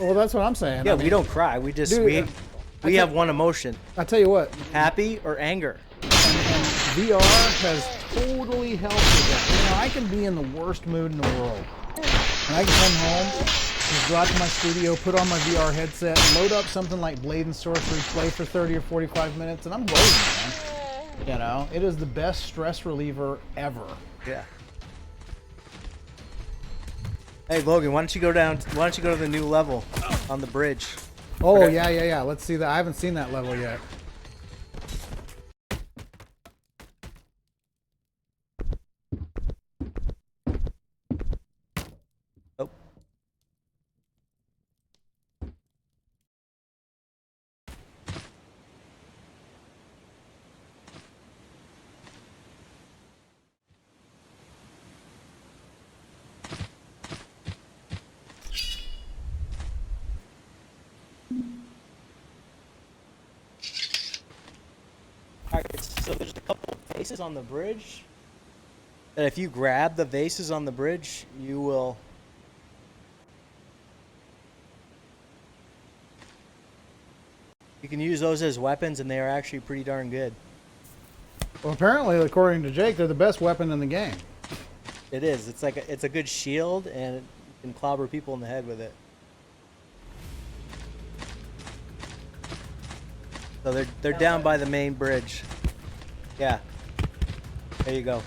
Well, that's what I'm saying. Yeah, we don't cry. We just, we have one emotion. I tell you what. Happy or anger. And VR has totally helped with that. You know, I can be in the worst mood in the world. And I can come home, just go out to my studio, put on my VR headset, load up something like Blade and Sorcery, play for 30 or 45 minutes, and I'm golden, man. You know, it is the best stress reliever ever. Yeah. Hey, Logan, why don't you go to the new level on the bridge? Oh, yeah. Let's see that. I haven't seen that level yet. Oh. Alright, so there's a couple of vases on the bridge. And if you grab the vases on the bridge, you will... You can use those as weapons, and they are actually pretty darn good. Well, apparently, according to Jake, they're the best weapon in the game. It is. It's like it's a good shield, and you can clobber people in the head with it. So they're down by the main bridge. Yeah. There you go.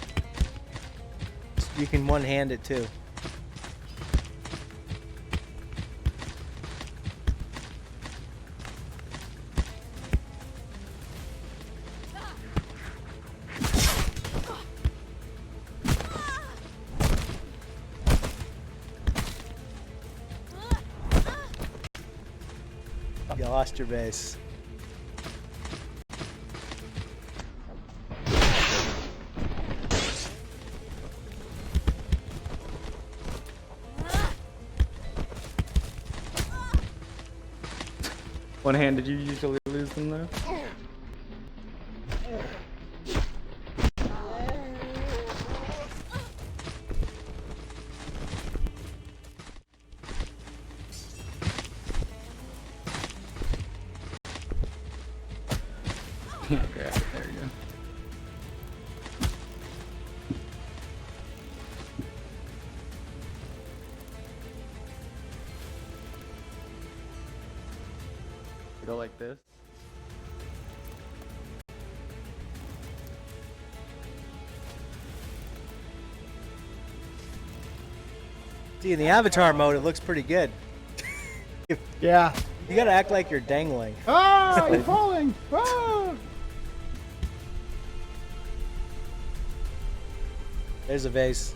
You can one-hand it too. You lost your base. One hand, did you usually lose them though? Okay, there you go. Go like this. See, in the avatar mode, it looks pretty good. Yeah. You gotta act like you're dangling. Ah, you're falling. Ah. There's a vase.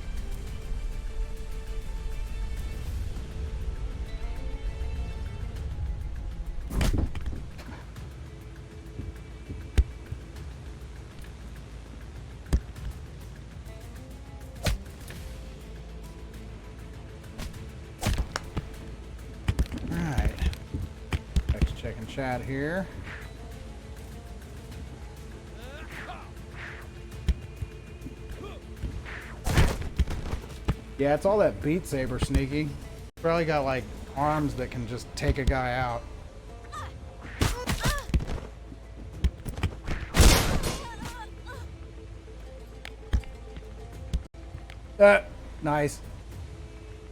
Checking chat here. Yeah, it's all that Beat Saber, Sneaky. Probably got like arms that can just take a guy out. Nice.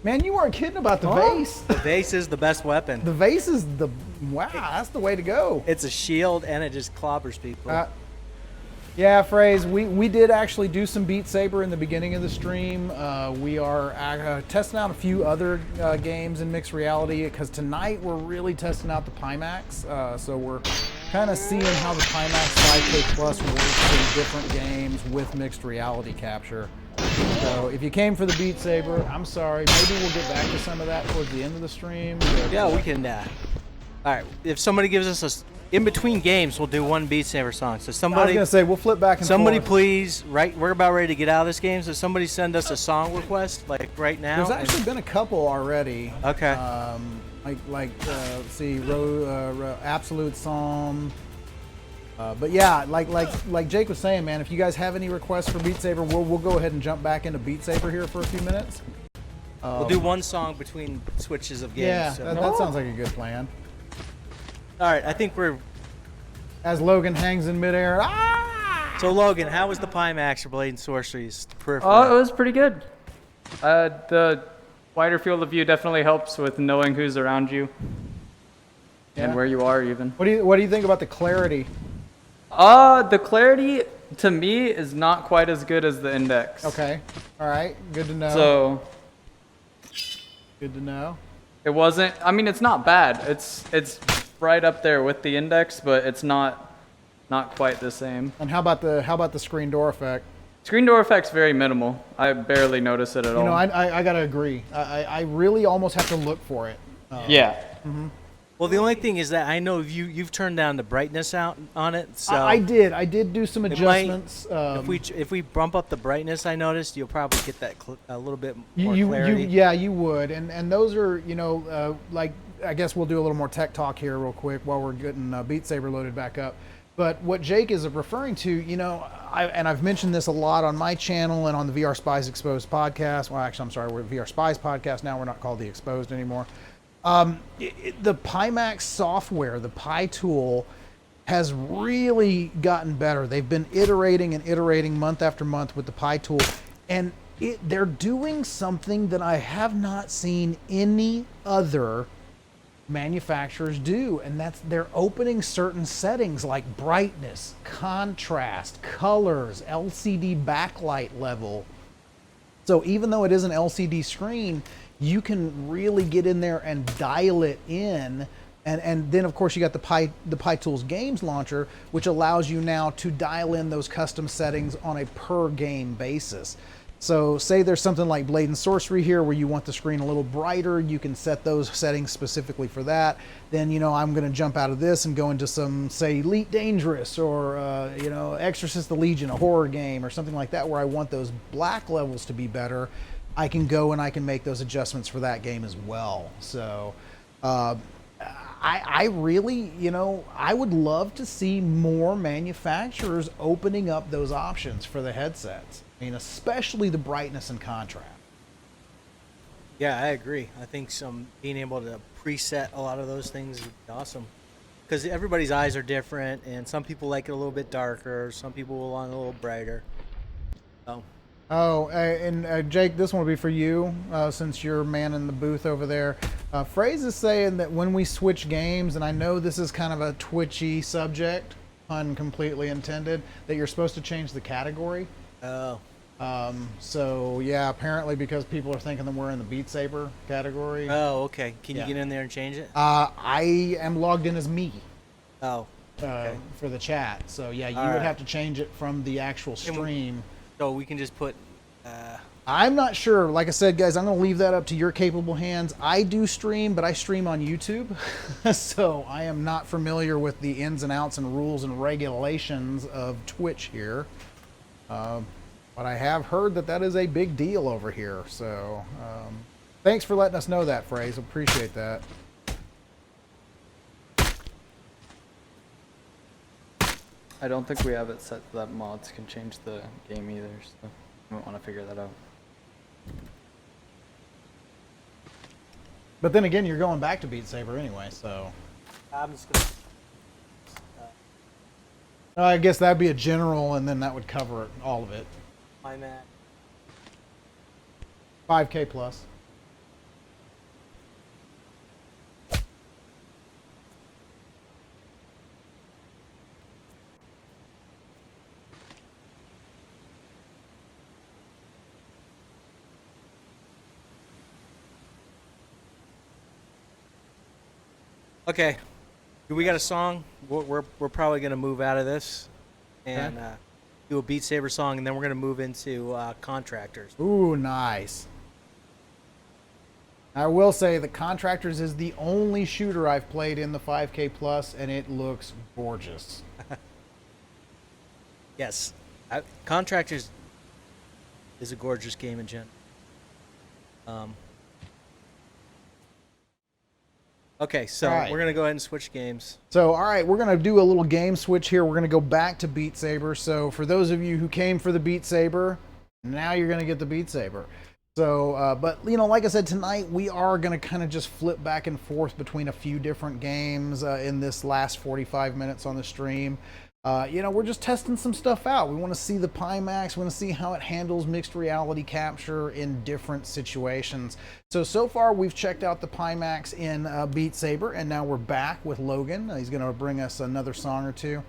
Man, you weren't kidding about the vase. The vase is the best weapon. The vase is the, wow, that's the way to go. It's a shield and it just clobbers people. Yeah, Phrase, we did actually do some Beat Saber in the beginning of the stream. We are testing out a few other games in mixed reality because tonight we're really testing out the Pimax. So we're kind of seeing how the Pimax 5K Plus works in different games with mixed reality capture. So if you came for the Beat Saber, I'm sorry. Maybe we'll get back to some of that towards the end of the stream. Yeah, we can. All right, if somebody gives us in between games, we'll do one Beat Saber song. So somebody, I was gonna say we'll flip back and somebody forth. please, right? We're about ready to get out of this game. So somebody send us a song request, like right now. There's actually been a couple already. Okay. Let's see, Absolute Psalm. But yeah, like Jake was saying, man, if you guys have any requests for Beat Saber, we'll go ahead and jump back into Beat Saber here for a few minutes. We'll do one song between switches of games. Yeah, so. that sounds like a good plan. All right, I think we're. As Logan hangs in midair. Ah! So Logan, how was the Pimax for Blade and Sorcery's peripheral? Oh, it was pretty good. The wider field of view definitely helps with knowing who's around you and where you are even. What do you think about the clarity? The clarity to me is not quite as good as the index. Okay. All right. Good to know. So. Good to know. It wasn't. I mean, it's not bad. It's right up there with the index, but it's not quite the same. And how about the screen door effect? Screen door effect's very minimal. I barely notice it at all. You know, I gotta agree. I really almost have to look for it. Yeah. Mm-hmm. Well, the only thing is that I know you've turned down the brightness out on it. So I did do some adjustments. If we bump up the brightness, I noticed you'll probably get that a little bit more clarity. Yeah, you would. And those are, you know, like, I guess we'll do a little more tech talk here real quick while we're getting Beat Saber loaded back up. But what Jake is referring to, you know, I've mentioned this a lot on my channel and on the VR Spies Exposed podcast. Well, actually, I'm sorry, we're VR Spies podcast now. We're not called the Exposed anymore. The Pimax software, the Pi tool, has really gotten better. They've been iterating and iterating month after month with the Pi tool, and they're doing something that I have not seen any other manufacturers do, and that's they're opening certain settings like brightness, contrast, colors, LCD backlight level. So even though it is an LCD screen, you can really get in there and dial it in. And then, of course, you got the Pi Tools Games Launcher, which allows you now to dial in those custom settings on a per-game basis. So say there's something like Blade and Sorcery here where you want the screen a little brighter, you can set those settings specifically for that. Then, you know, I'm going to jump out of this and go into some, say, Elite Dangerous or, you know, Exorcist the Legion, a horror game or something like that where I want those black levels to be better. I can go and I can make those adjustments for that game as well. So I really, you know, I would love to see more manufacturers opening up those options for the headsets. I mean, especially the brightness and contrast. Yeah, I agree. I think being able to preset a lot of those things is awesome. Because everybody's eyes are different, and some people like it a little bit darker, some people will want it a little brighter. So. Oh, and Jake, this one will be for you, since you're man in the booth over there. Phrase is saying that when we switch games, and I know this is kind of a twitchy subject, pun completely intended, that you're supposed to change the category. Oh. So yeah, apparently because people are thinking that we're in the Beat Saber category. Oh, okay. Can you get in there and change it? I am logged in as me. Oh. Okay. For the chat. So yeah, you would have to change it from the actual stream. So we can just put. I'm not sure. Like I said, guys, I'm going to leave that up to your capable hands. I do stream, but I stream on YouTube. So I am not familiar with the ins and outs and rules and regulations of Twitch here. But I have heard that is a big deal over here. So thanks for letting us know that, Phrase. Appreciate that. I don't think we have it set that mods can change the game either, so we might want to figure that out. But then again, you're going back to Beat Saber anyway, so. I'm just gonna. I guess that'd be a general, and then that would cover all of it. I'm at 5K plus. Okay. Do we got a song? We're probably gonna move out of this and do a Beat Saber song, and then we're gonna move into Contractors. Ooh, nice. I will say the Contractors is the only shooter I've played in the 5K plus, and it looks gorgeous. Yes, Contractors is a gorgeous game in general. Okay, so we're going to go ahead and switch games. So, all right, we're going to do a little game switch here. We're going to go back to Beat Saber. So, for those of you who came for the Beat Saber, now you're going to get the Beat Saber. So, but, you know, like I said, tonight we are going to kind of just flip back and forth between a few different games in this last 45 minutes on the stream. You know, we're just testing some stuff out. We want to see the Pimax. We want to see how it handles mixed reality capture in different situations. So far we've checked out the Pimax in Beat Saber, and now we're back with Logan. He's going to bring us another song or two.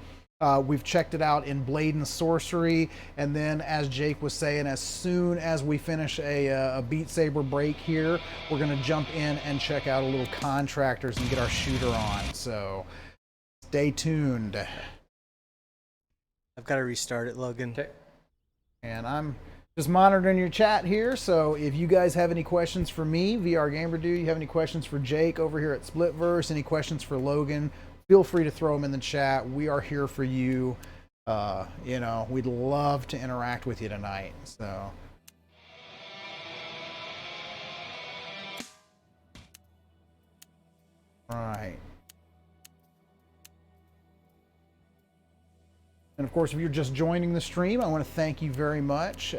We've checked it out in Blade and Sorcery, and then as Jake was saying, as soon as we finish a Beat Saber break here, we're going to jump in and check out a little Contractors and get our shooter on. So stay tuned. I've got to restart it, Logan. Okay. And I'm just monitoring your chat here, so if you guys have any questions for me, VRGamerDude, you have any questions for Jake over here at Splitverse, any questions for Logan, feel free to throw them in the chat. We are here for you. You know, we'd love to interact with you tonight. So. All right. And of course, if you're just joining the stream, I want to thank you very much.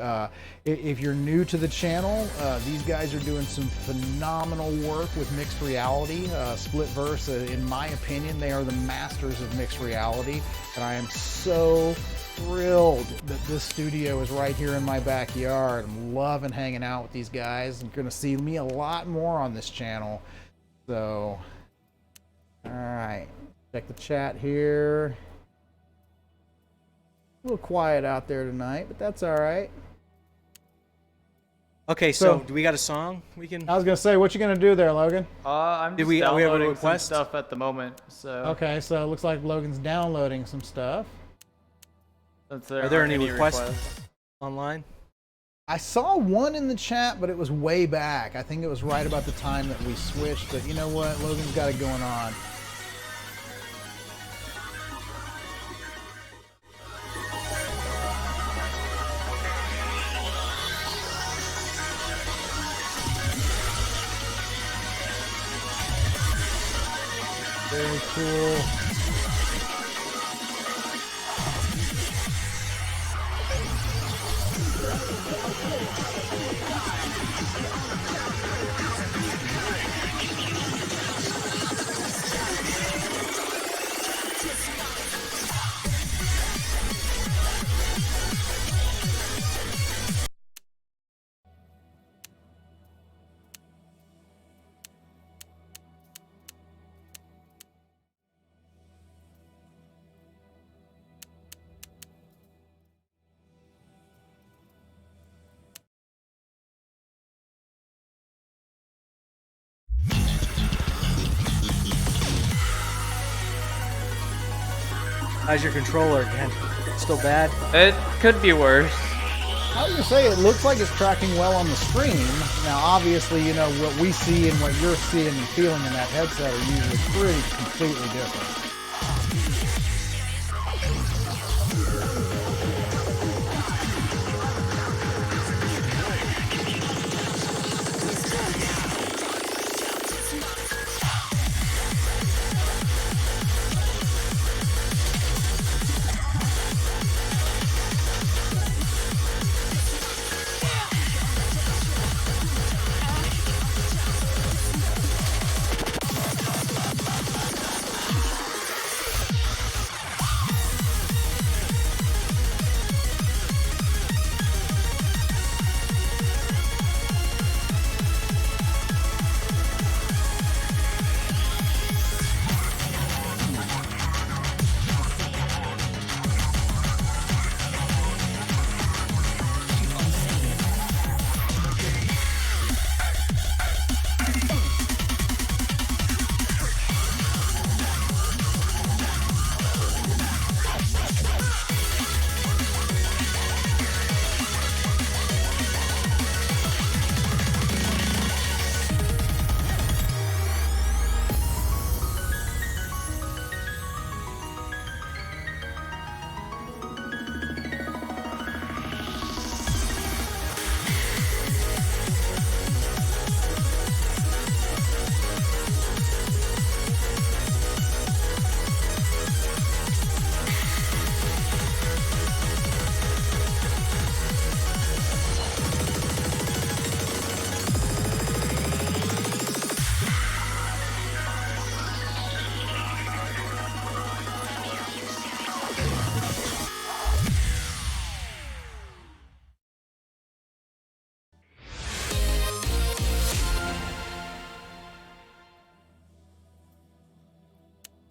If you're new to the channel, these guys are doing some phenomenal work with mixed reality. Splitverse, in my opinion, they are the masters of mixed reality. And I am so thrilled that this studio is right here in my backyard. I'm loving hanging out with these guys. You're going to see me a lot more on this channel. So, all right, check the chat here. A little quiet out there tonight, but that's all right. Okay, so do we got a song we can? I was gonna say, what you gonna do there, Logan? I'm just we have a downloading request? some stuff at the moment. So okay, so it looks like Logan's downloading some stuff. Are there any requests online? I saw one in the chat, but it was way back. I think it was right about the time that we switched. But you know what? Logan's got it going on. Very cool. How's your controller again? Still bad? It could be worse. I was gonna say it looks like it's tracking well on the stream. Now, obviously, you know what we see and what you're seeing and feeling in that headset are usually pretty completely different.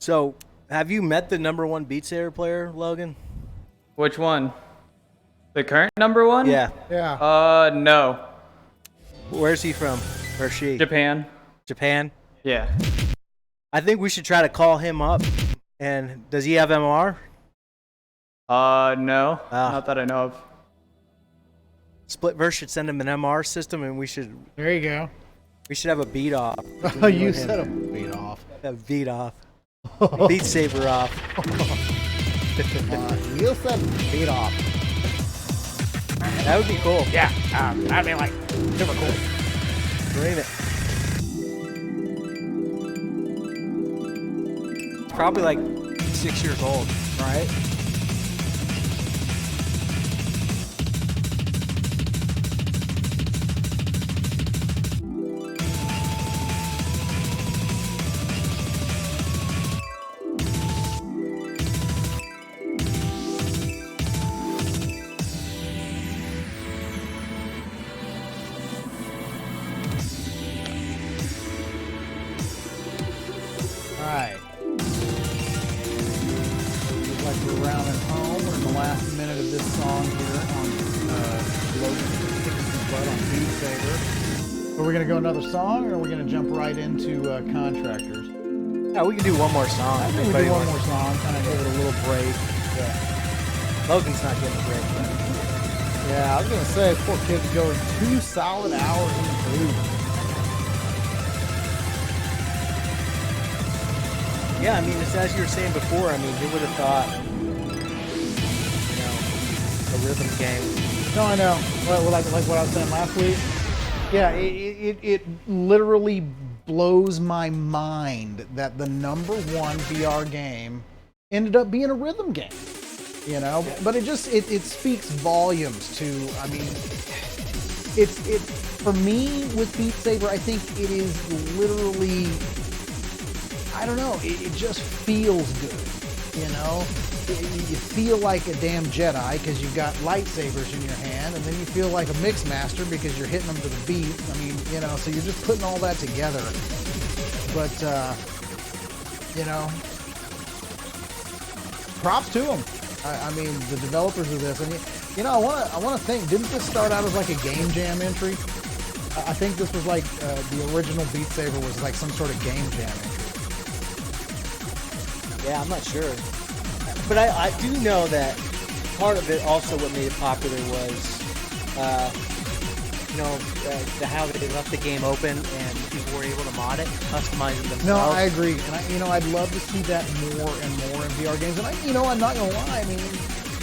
So, have you met the #1 Beat Saber player, Logan? Which one? The current #1? Yeah. Yeah. No. Where's he from? Or she? Japan. Japan? Yeah. I think we should try to call him up. And does he have MR? No. Not that I know of. Splitverse should send him an MR system, and we should There you go. have a beat off. You said a beat off. A beat off. Beat Saber off. You said beat off. That would be cool. Yeah. That'd be like super cool. Dream it. Probably like 6 years old, right? Alright. Looks like we're rounding home. We're in the last minute of this song here on Logan Theobald on Beat Saber. Are we going to go another song, or are we going to jump right into Contractors? Yeah, we can do one more song. I think we do one more song, kind of give it a little break. Yeah. Logan's not getting a break, but... Yeah, I was going to say, poor kid's going 2 solid hours in the booth. Yeah, I mean, it's as you were saying before, I mean, who would have thought, a rhythm game. No, I know. Well, like what I was saying last week. Yeah, it literally blows my mind that the #1 VR game ended up being a rhythm game. But it speaks volumes to. I mean, it's for me with Beat Saber. I think it is literally. I don't know, it just feels good, You feel like a damn Jedi because you've got lightsabers in your hand, and then you feel like a mix master because you're hitting them to the beat. I mean, so you're just putting all that together. But, props to them. I mean, the developers of this. And, I want to think, didn't this start out as like a Game Jam entry? I think this was like, the original Beat Saber was like some sort of Game Jam entry. Yeah, I'm not sure. But I do know that part of it also what made it popular was, how they left the game open and people were able to mod it, customize it themselves. No, I agree. And, I'd love to see that more and more in VR games. And, I'm not going to lie. I mean,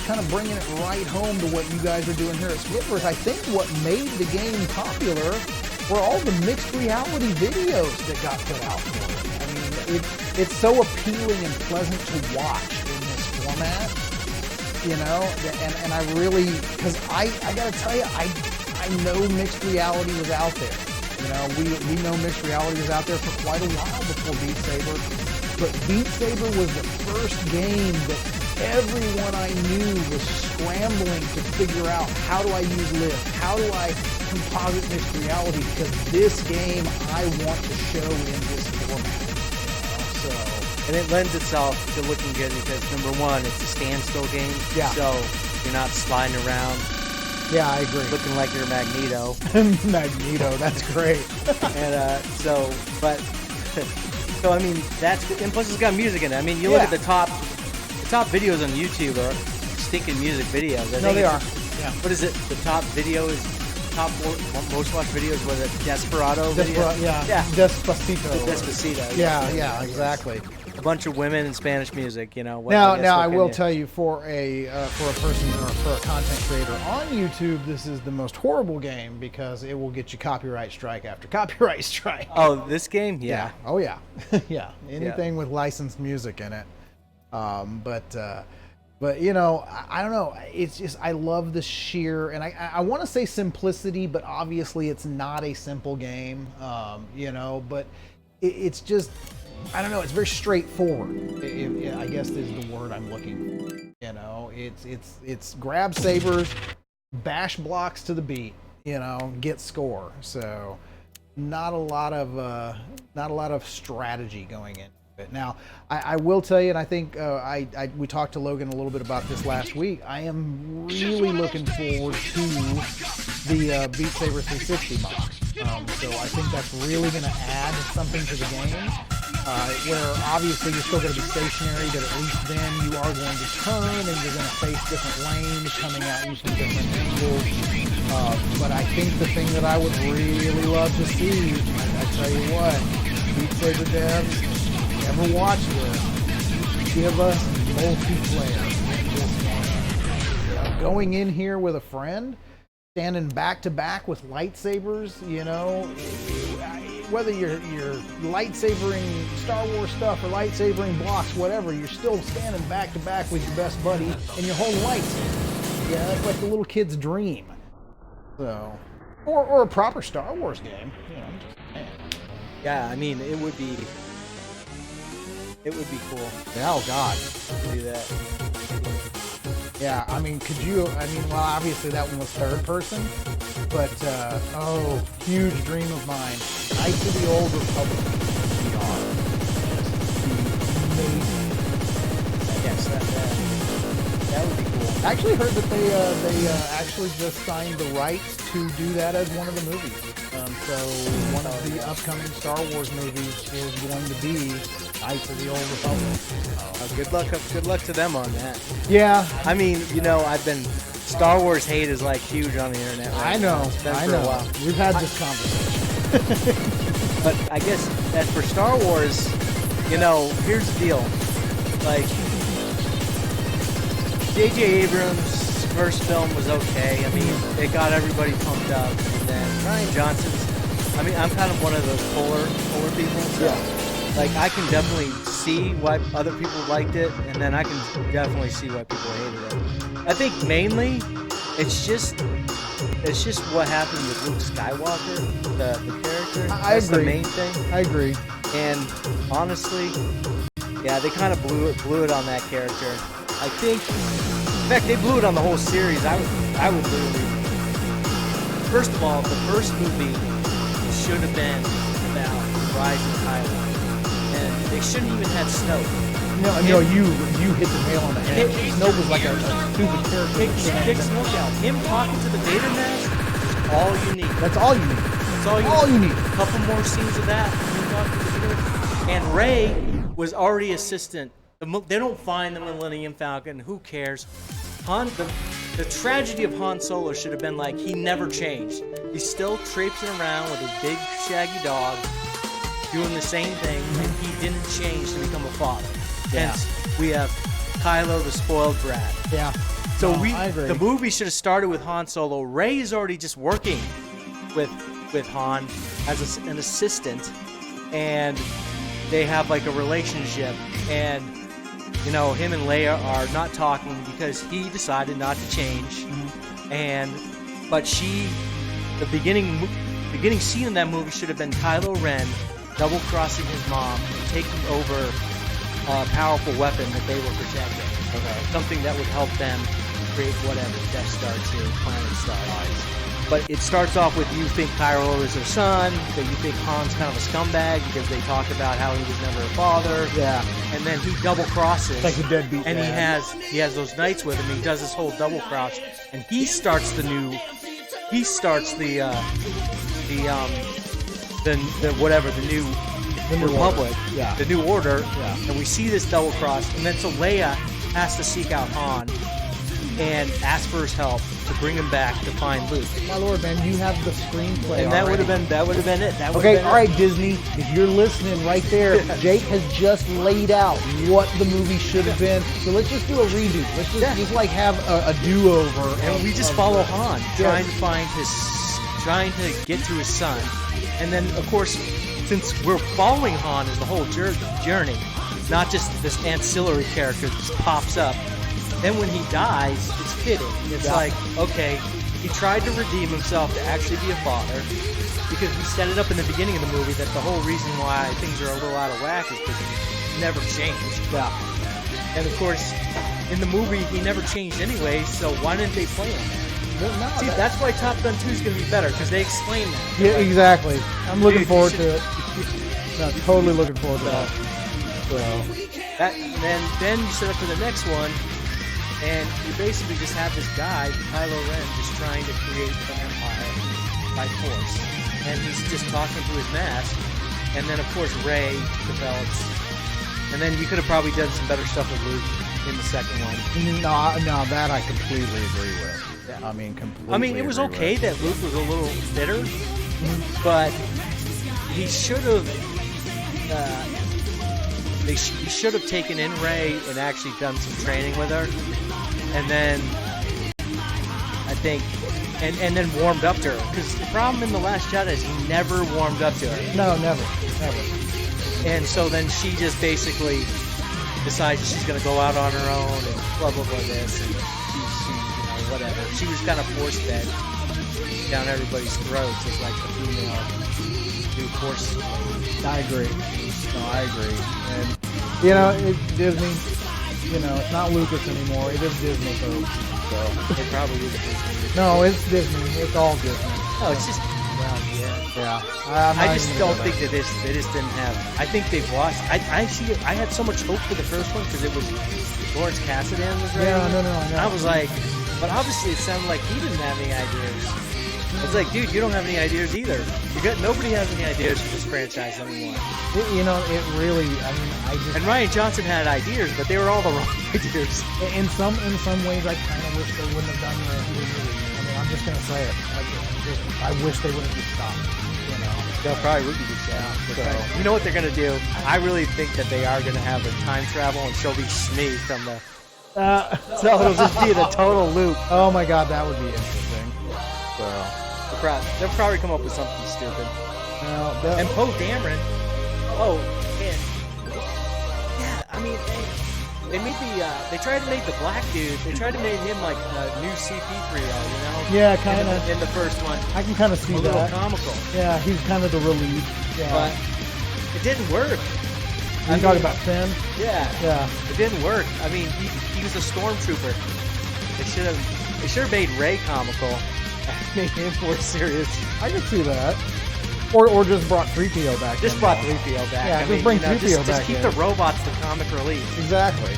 kind of bringing it right home to what you guys are doing here at Splitverse. I think what made the game popular were all the mixed reality videos that got put out for it. I mean, it's so appealing and pleasant to watch in this format, and I really, because I got to tell you, I know mixed reality was out there. We know mixed reality was out there for quite a while before Beat Saber, but Beat Saber was the first game that everyone I knew was scrambling to figure out, how do I use lift? How do I composite mixed reality? Because this game I want to show in this format. And it lends itself to looking good because #1, it's a standstill game. Yeah. So you're not sliding around. Yeah, I agree. Looking like you're Magneto. Magneto, that's great. And so I mean, that's good. And plus it's got music in it. I mean, you look at the top videos on YouTube are stinking music videos. No, they are. Yeah. What is it? The top video is most watched videos was it Desperado video? Yeah. Despacito. Despacito. Yeah, exactly. A bunch of women in Spanish music, Now I will tell you, for a person or for a content creator on YouTube, this is the most horrible game because it will get you copyright strike after copyright strike. Oh, this game? Yeah. Oh yeah. Yeah. Anything with licensed music in it. But I don't know. It's just, I love the sheer, and I want to say simplicity, but obviously it's not a simple game, but it's just, I don't know, it's very straightforward. I guess is the word I'm looking for. It's grab sabers, bash blocks to the beat, get score. So not a lot of strategy going into Now, I will tell you, and I think we talked to Logan a little bit about this last week. I am really looking forward to the Beat Saber 360 mod. So I think that's really going to add something to the game. Where obviously you're still going to be stationary, but at least then you are going to turn and you're going to face different lanes coming at you from different angles. But I think the thing that I would really love to see, I tell you what, Beat Saber devs, ever watch this, give us multiplayer in this game. Going in here with a friend, standing back to back with lightsabers, whether you're lightsabering Star Wars stuff or lightsabering blocks, whatever, you're still standing back to back with your best buddy and you're holding lightsabers. Yeah, that's like the little kid's dream. So, or a proper Star Wars game. I'm just saying. Yeah, I mean, it would be cool. Yeah, oh God, to do that. Yeah, I mean, well, obviously that one was third person, but, huge dream of mine. Knights of the Old Republic VR. Amazing. Yes, that would be cool. I actually heard that they actually just signed the rights to do that as one of the movies. So one of the upcoming Star Wars movies is going to be Knights of the Old Republic. Good luck to them on that. Yeah. I mean, Star Wars hate is like huge on the internet right I know. now. It's been for a while. We've had this conversation. But I guess as for Star Wars, here's the deal. Like, J.J. Abrams' first film was okay. I mean, it got everybody pumped up. And then Ryan Johnson's, I'm kind of one of those polar people. So, like, I can definitely see why other people liked it, and then I can definitely see why people hated it. I think mainly, it's just what happened with Luke Skywalker, the character. That's the main thing. I agree. And honestly, yeah, they kind of blew it on that character. I think, in fact, they blew it on the whole series. I would literally. First of all, the first movie should have been about Rise of Kylo, and they shouldn't even have Snoke. No, you hit the nail on the head. Snoke was like a stupid character. Kick Snoke out. Him talking to the Vader mask is all you need. That's all you need. That's all you need. A couple more scenes of that. And Rey was already assistant. They don't find the Millennium Falcon. Who cares? The tragedy of Han Solo should have been like he never changed. He's still traipsing around with his big shaggy dog, doing the same thing, and he didn't change to become a father. Yeah. Hence, we have Kylo the spoiled brat. Yeah. So I agree. The movie should have started with Han Solo. Rey is already just working with Han as an assistant, and they have like a relationship, and him and Leia are not talking because he decided not to change. But the beginning scene in that movie should have been Kylo Ren double-crossing his mom and taking over a powerful weapon that they were protecting. Okay. Something that would help them create whatever, Death Star 2, Planet Star. But it starts off with you think Kylo is their son, that you think Han's kind of a scumbag because they talk about how he was never a father. Yeah. And then he double crosses. Like a deadbeat. And he has those knights with him. He does this whole double cross, and he starts the new Republic, order. the new order. Yeah. And we see this double cross, and then so Leia has to seek out Han and ask for his help to bring him back to find Luke. My lord, man, you have the screenplay. And that would have been it. Okay, all right, Disney, if you're listening right there, Jake has just laid out what the movie should have been. So let's just do a redo. Let's just like have a do-over. And we just follow Han, trying to get to his son. And then, of course, since we're following Han as the whole journey, not just this ancillary character that just pops up, then when he dies, it's fitting. It's like, okay, he tried to redeem himself to actually be a father, because we set it up in the beginning of the movie that the whole reason why things are a little out of whack is because he never changed. Yeah. And of course, in the movie, he never changed anyway, so why didn't they play him? See, that's why Top Gun 2 is going to be better, because they explain that. Yeah, exactly. I'm looking forward to it. No, totally looking forward to that. So then you set up for the next one, and you basically just have this guy, Kylo Ren, just trying to create an empire by force, and he's just talking through his mask, and then of course Rey develops, and then you could have probably done some better stuff with Luke in the second one. No, that I completely agree with. Yeah. I mean, it was okay that Luke was a little bitter, but he should have. He should have taken in Rey and actually done some training with her, and then I think, and then warmed up to her. Because the problem in The Last Jedi is he never warmed up to her. No, never. And so then she just basically decides she's going to go out on her own and blah blah blah this, and she whatever. She was kind of force fed down everybody's throats as like the female new force. I agree. No, I agree. And Disney, it's not Lucas anymore. It is Disney folks. So it probably is Disney. No, it's Disney. It's all Disney. No, it's just yeah. I just don't think that they just didn't have. I think they've lost. I had so much hope for the first one because it was Lawrence Kasdan was right. Yeah, no. I was like, but obviously it sounded like he didn't have any ideas. I was like, dude, you don't have any ideas either. Nobody has any ideas for this franchise anymore. It really. And Rian Johnson had ideas, but they were all the wrong ideas. In some ways, I kind of wish they wouldn't have done the movie. I'm just gonna say it. I wish they would have just stopped. They'll probably would be just so. You know what they're gonna do? I really think that they are gonna have a time travel, and she'll be Shmi from the. So it'll just be the total loop. Oh my God, that would be interesting. So. They'll probably come up with something stupid. And Poe Dameron. Oh, and yeah, they made they tried to make the black dude. They tried to make him like a new CP3O, Yeah, kind of. In the first one, I can kind of see that. A little comical. Yeah, he's kind of the relief. Yeah. But it didn't work. You talking about Finn? Yeah. It didn't work. I mean, he was a stormtrooper. They should have made Rey comical. Made him more serious. I can see that. Or just brought 3PO back. Just brought 3PO back. Yeah, bring 3PO back. Just keep the robots the comic relief. Exactly.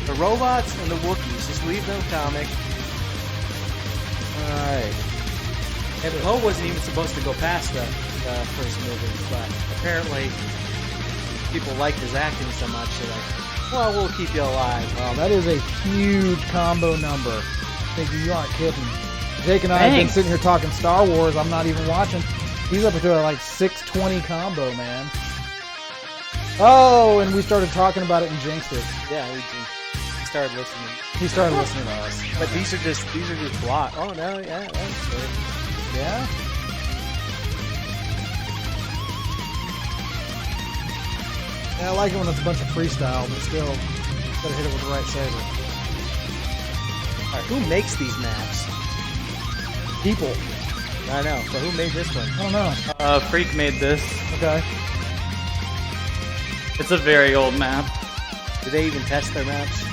The robots and the Wookiees, just leave them comic. Alright. And Poe wasn't even supposed to go past the first movie, but apparently people liked his acting so much, they're like, well, we'll keep you alive. Wow, that is a huge combo number. Thinking you aren't kidding. Jake and I have been sitting here talking Star Wars. I'm not even watching. He's up to like 620 combo, man. Oh, and we started talking about it and jinxed it. Yeah, we started listening. He started listening to us. But these are just block. Oh no, yeah, that's good. Yeah. Yeah, I like it when it's a bunch of freestyle, but still, gotta hit it with the right saber. All right, who makes these maps? People. I know, but who made this one? I don't know. Freak made this. Okay. It's a very old map. Do they even test their maps?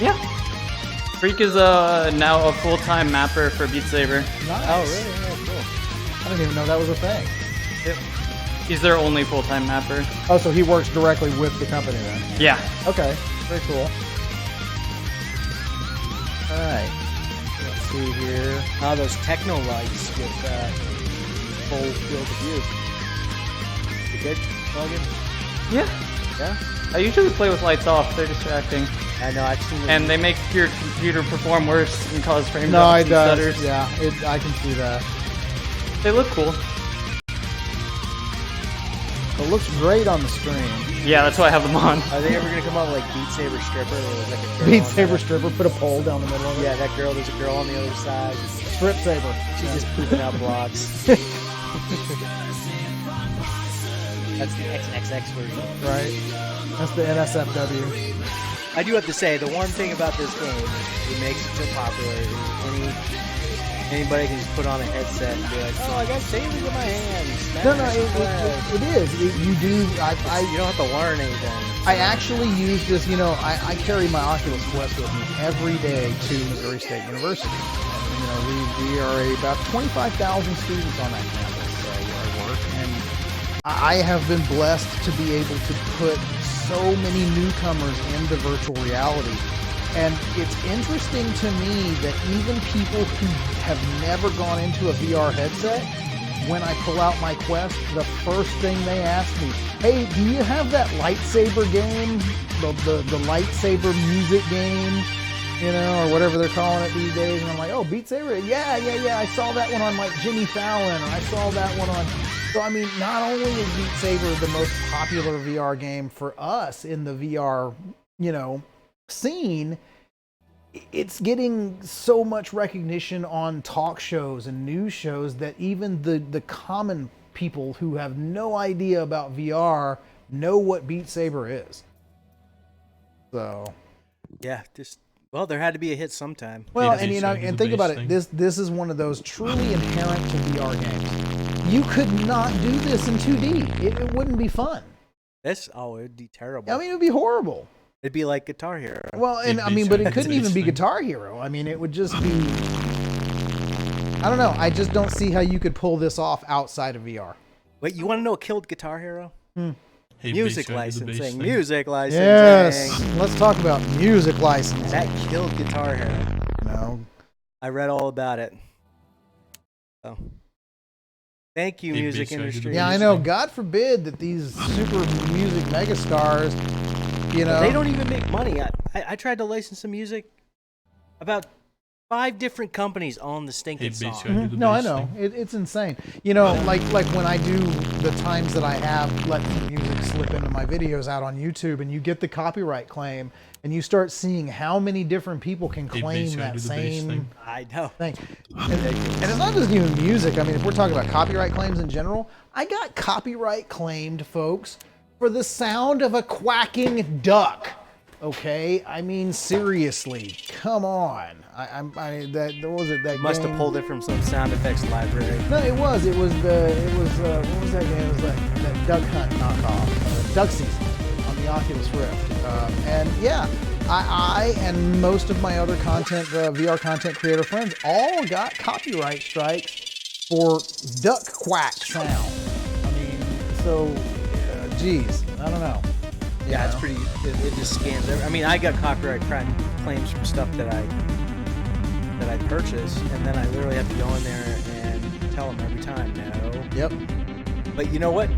Yeah. Freak is now a full-time mapper for Beat Saber. Nice. Oh, really? Oh, cool. I didn't even know that was a thing. Yep. He's their only full-time mapper. Oh, so he works directly with the company then? Yeah. Okay. Very cool. All right. Let's see here. Those techno lights with full field of view. You good, Logan? Yeah. I usually play with lights off. They're distracting. I know. I've seen them. And they make your computer perform worse and cause frame No, drops it and does. stutters. Yeah, I can see that. They look cool. It looks great on the screen. Yeah, that's why I have them on. Are they ever gonna come out with like Beat Saber stripper? Or like a girl Beat Saber stripper, put a pole down the middle of it. Yeah, that girl. There's a girl on the other side. Strip saber. She's just pooping out blocks. That's the XXX version. Right. That's the NSFW. I do have to say, the one thing about this game is it makes it so popular. Anybody can just put on a headset and be like, oh, I got sabers in my hands. No, it is. You do. You don't have to learn anything. I actually use this, I carry my Oculus Quest with me every day to Missouri State University. And, we are about 25,000 students on that campus where I work. And I have been blessed to be able to put so many newcomers into virtual reality. And it's interesting to me that even people who have never gone into a VR headset, when I pull out my Quest, the first thing they ask me, hey, do you have that lightsaber game? The lightsaber music game, you know, or whatever they're calling it these days. And I'm like, oh, Beat Saber? Yeah. I saw that one on like Jimmy Fallon, or I saw that one on... So, I mean, not only is Beat Saber the most popular VR game for us in the VR, you know, scene, it's getting so much recognition on talk shows and news shows that even the common people who have no idea about VR know what Beat Saber is. So, yeah, well, there had to be a hit sometime. Well, and you know, and think about it. This is one of those truly inherent to VR games. You could not do this in 2D. It wouldn't be fun. It'd be terrible. I mean, it would be horrible. It'd be like Guitar Hero. Well, and I mean, but it couldn't even be Guitar Hero. I mean, it would just be... I don't know. I just don't see how you could pull this off outside of VR. Wait, you want to know what killed Guitar Hero? Hey, music licensing. Music licensing. Yes. Let's talk about music licensing. That killed Guitar Hero. No. I read all about it. So, thank you, music industry. Yeah, I know. God forbid that these super music megastars, you know, they don't even make money. I tried to license some music. About 5 different companies own the stinking song. No, I know. It's insane. You know, like when I do the times that I have let the music slip into my videos out on YouTube, and you get the copyright claim, and you start seeing how many different people can claim that same thing. And it's not just even music. I mean, if we're talking about copyright claims in general, I got copyright claimed, folks, for the sound of a quacking duck. Okay, I mean, seriously, come on. That was it. That must have pulled it from some sound effects library. No, it was what was that game? It was that Duck Hunt knockoff, Duck Season on the Oculus Rift. And yeah, I and most of my other VR content creator friends all got copyright strikes for duck quack sound. I mean, so, geez, I don't know. Yeah, it's pretty. It just scans. I mean, I got copyright claims from stuff that I purchased, and then I literally have to go in there and tell them every time. No. Yep. But you know what?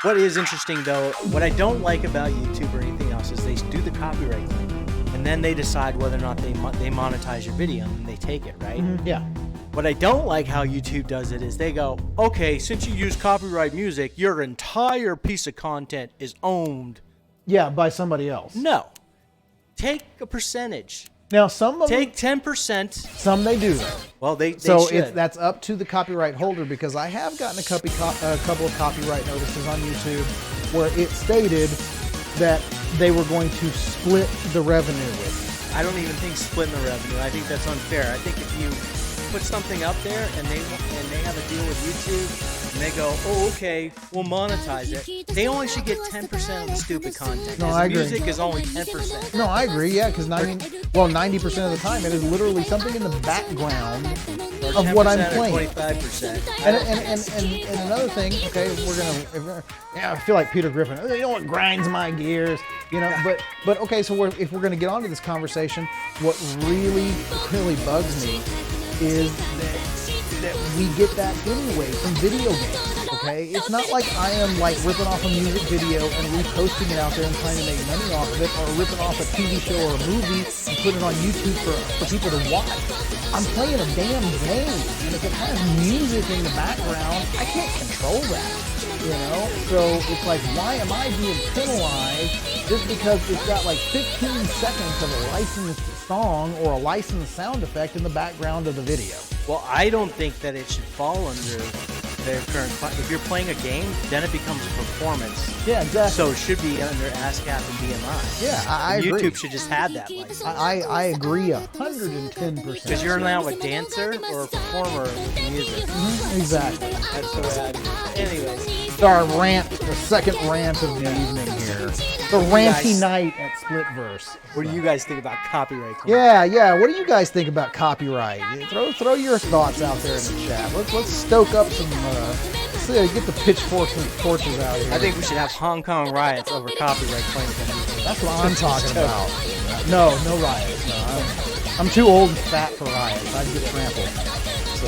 What is interesting though, what I don't like about YouTube or anything else is they do the copyright claim, and then they decide whether or not they monetize your video, and they take it, right? Mm-hmm. Yeah. What I don't like how YouTube does it is they go, okay, since you use copyright music, your entire piece of content is owned. Yeah, by somebody else. No. Take a percentage. Now, some of take 10%. Some they do. Well, they should. That's up to the copyright holder, because I have gotten a couple of copyright notices on YouTube where it stated that they were going to split the revenue with you. I don't even think splitting the revenue. I think that's unfair. I think if you put something up there and they have a deal with YouTube, and they go, oh, okay, we'll monetize it, they only should get 10% of the stupid content. No, I agree. Music is only 10%. No, I agree, yeah, because 90% of the time it is literally something in the background of what I'm playing. Or 25%. And another thing, okay, I feel like Peter Griffin, you know what grinds my gears, you know, but okay, so if we're going to get onto this conversation, what really, really bugs me is that we get that anyway from video games, okay? It's not like I am like ripping off a music video and reposting it out there and trying to make money off of it, or ripping off a TV show or a movie and put it on YouTube for people to watch. I'm playing a damn game, and if it has music in the background, I can't control that, you know? So it's like, why am I being penalized just because it's got like 15 seconds of a licensed song or a licensed sound effect in the background of the video? Well, I don't think that it should fall under their current... If you're playing a game, then it becomes a performance. Yeah, exactly. So it should be under ASCAP and BMI. Yeah, I agree. YouTube should just have that license. I agree 110%. Because you're now a dancer or a performer with music. Mm-hmm. Exactly. That's the way I do. Anyways. Our rant, the second rant of the evening here. The ranty night at Splitverse. What do you guys think about copyright claims? Yeah. What do you guys think about copyright? Throw your thoughts out there in the chat. Let's stoke up let's get the pitchforks and torches out here. I think we should have Hong Kong riots over copyright claims. That's what I'm talking about. No riots. No, I'm too old and fat for riots. I'd get trampled. So,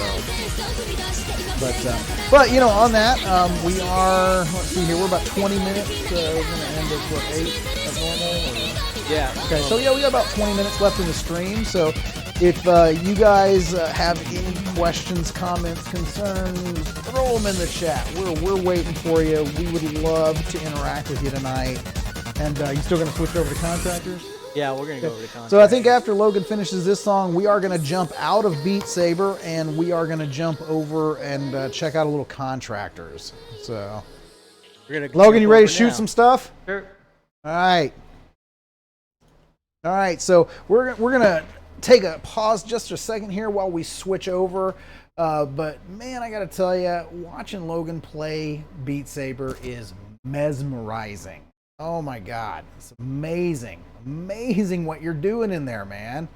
but you know, on that, we are. Let's see here. We're about 20 minutes. We're going to end at what, 8? That's normal. Yeah. Okay. So yeah, we got about 20 minutes left in the stream. So if you guys have any questions, comments, concerns, throw them in the chat. We're waiting for you. We would love to interact with you tonight. And you still going to switch over to contractors? Yeah, we're going to go over to contractors. So I think after Logan finishes this song, we are going to jump out of Beat Saber and we are going to jump over and check out a little contractors. So, Logan, you ready to shoot some stuff? Sure. All right. All right. So we're gonna take a pause just a second here while we switch over. But man, I got to tell you, watching Logan play Beat Saber is mesmerizing. Oh my God, it's amazing. Amazing what you're doing in there, man.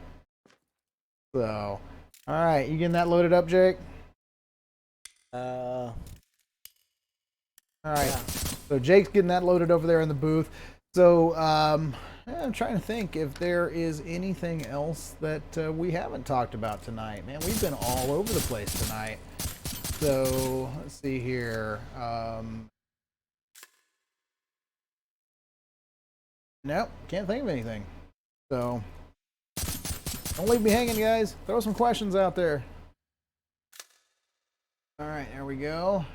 So, all right, you getting that loaded up, Jake? All right, yeah. So Jake's getting that loaded over there in the booth. So, I'm trying to think if there is anything else that we haven't talked about tonight. Man, we've been all over the place tonight. So, let's see here. Nope, can't think of anything. So, don't leave me hanging, guys. Throw some questions out there. All right, there we go.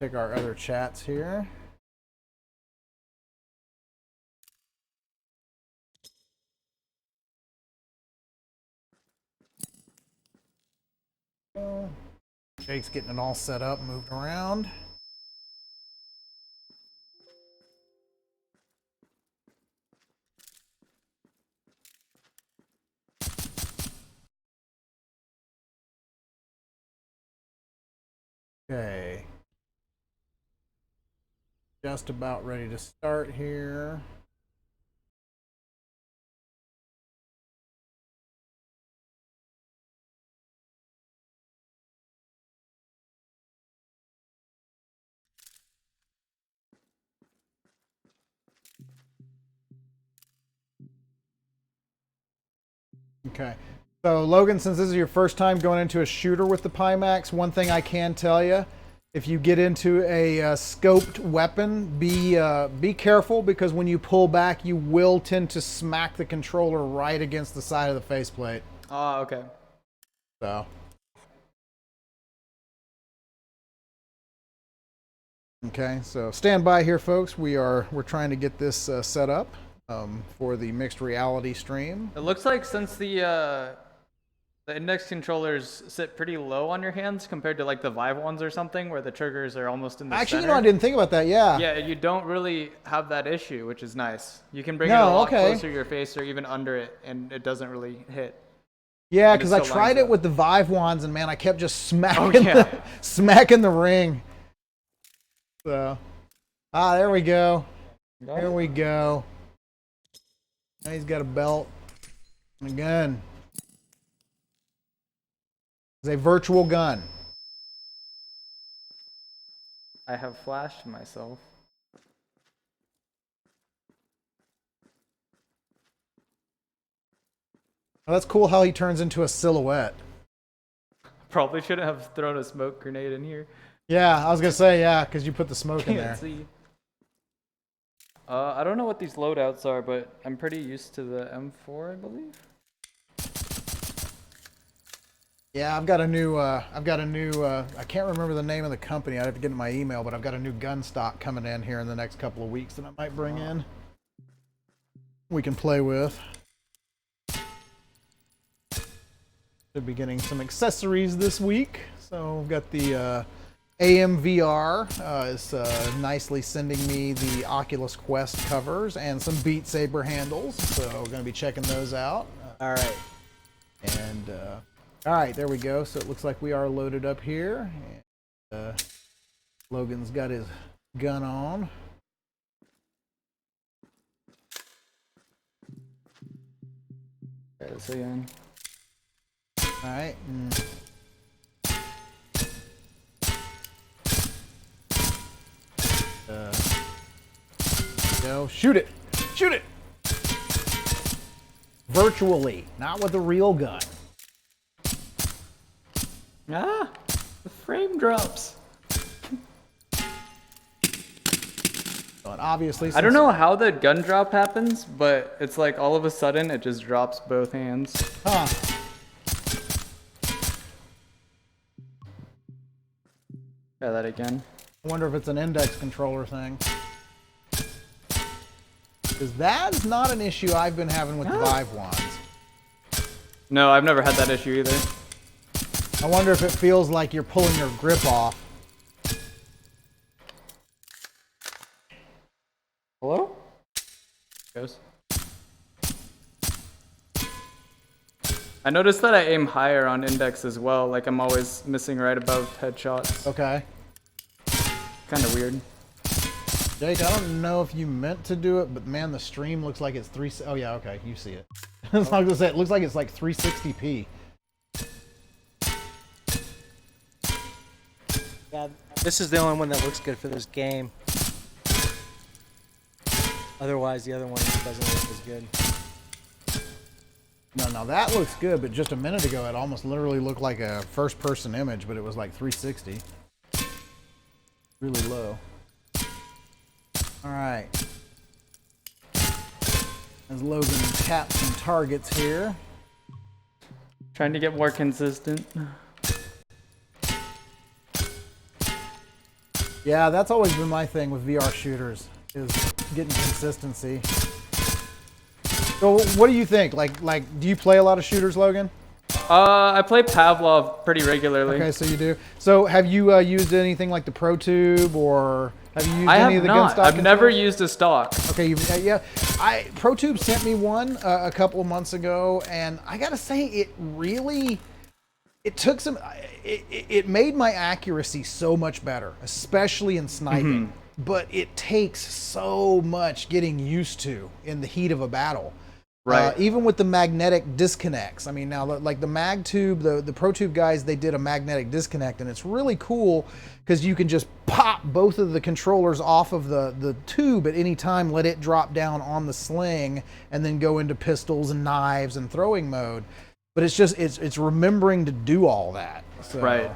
Check our other chats here. Jake's getting it all set up, moved around. Okay. Just about ready to start here. Okay. So Logan, since this is your first time going into a shooter with the Pimax, one thing I can tell you, if you get into a scoped weapon, be careful, because when you pull back, you will tend to smack the controller right against the side of the faceplate. Oh, okay. So. Okay, so stand by here, folks. We're trying to get this set up for the mixed reality stream. It looks like since the index controllers sit pretty low on your hands compared to like the Vive ones or something, where the triggers are almost in the Actually, center. you know, I didn't think about that. Yeah. Yeah, you don't really have that issue, which is nice. You can bring it a lot closer to your face or even under it, and it doesn't really hit. Yeah, because I tried it with the Vive wands, and man, I kept just smacking, smacking the ring. So, there we go. There we go. Now he's got a belt and a gun. It's a virtual gun. I have flashed myself. Well, that's cool how he turns into a silhouette. Probably shouldn't have thrown a smoke grenade in here. Yeah, I was gonna say, yeah, because you put the smoke in there. See. I don't know what these loadouts are, but I'm pretty used to the M4, I believe. Yeah, I've got a new, I can't remember the name of the company. I'd have to get in my email, but I've got a new gun stock coming in here in the next couple of weeks that I might bring in. We can play with. Should be getting some accessories this week. So we've got the AMVR is nicely sending me the Oculus Quest covers and some Beat Saber handles. So we're going to be checking those out. All right. And all right, there we go. So it looks like we are loaded up here. And, Logan's got his gun on. Okay, so yeah. Alright. Go. Shoot it! Shoot it! Virtually, not with a real gun. Ah! The frame drops. But obviously, I don't know how the gun drop happens, but it's like all of a sudden it just drops both hands. Huh. Try that again. I wonder if it's an index controller thing. Because that's not an issue I've been having with the Vive ones. No, I've never had that issue either. I wonder if it feels like you're pulling your grip off. Hello? Goes. I noticed that I aim higher on index as well, like I'm always missing right above headshots. Okay. Kind of weird. Jake, I don't know if you meant to do it, but man, the stream looks like it's oh yeah, okay, you see it. It's like I said, it looks like it's like 360p. Yeah, this is the only one that looks good for this game. Otherwise, the other one doesn't look as good. No, that looks good, but just a minute ago, it almost literally looked like a first-person image, but it was like 360. Really low. All right. As Logan taps some targets here. Trying to get more consistent. Yeah, that's always been my thing with VR shooters, is getting consistency. So what do you think? Like, do you play a lot of shooters, Logan? I play Pavlov pretty regularly. Okay, so you do. So have you used anything like the ProTube, or have you used any of the gun stock? I've never used a stock. Okay, yeah. ProTube sent me one a couple of months ago, and I gotta say, it took some. It made my accuracy so much better, especially in sniping. But it takes so much getting used to in the heat of a battle. Right. Even with the magnetic disconnects. I mean, now like the MagTube, the ProTube guys, they did a magnetic disconnect, and it's really cool because you can just pop both of the controllers off of the tube at any time, let it drop down on the sling, and then go into pistols and knives and throwing mode. But it's just it's remembering to do all that. So, right.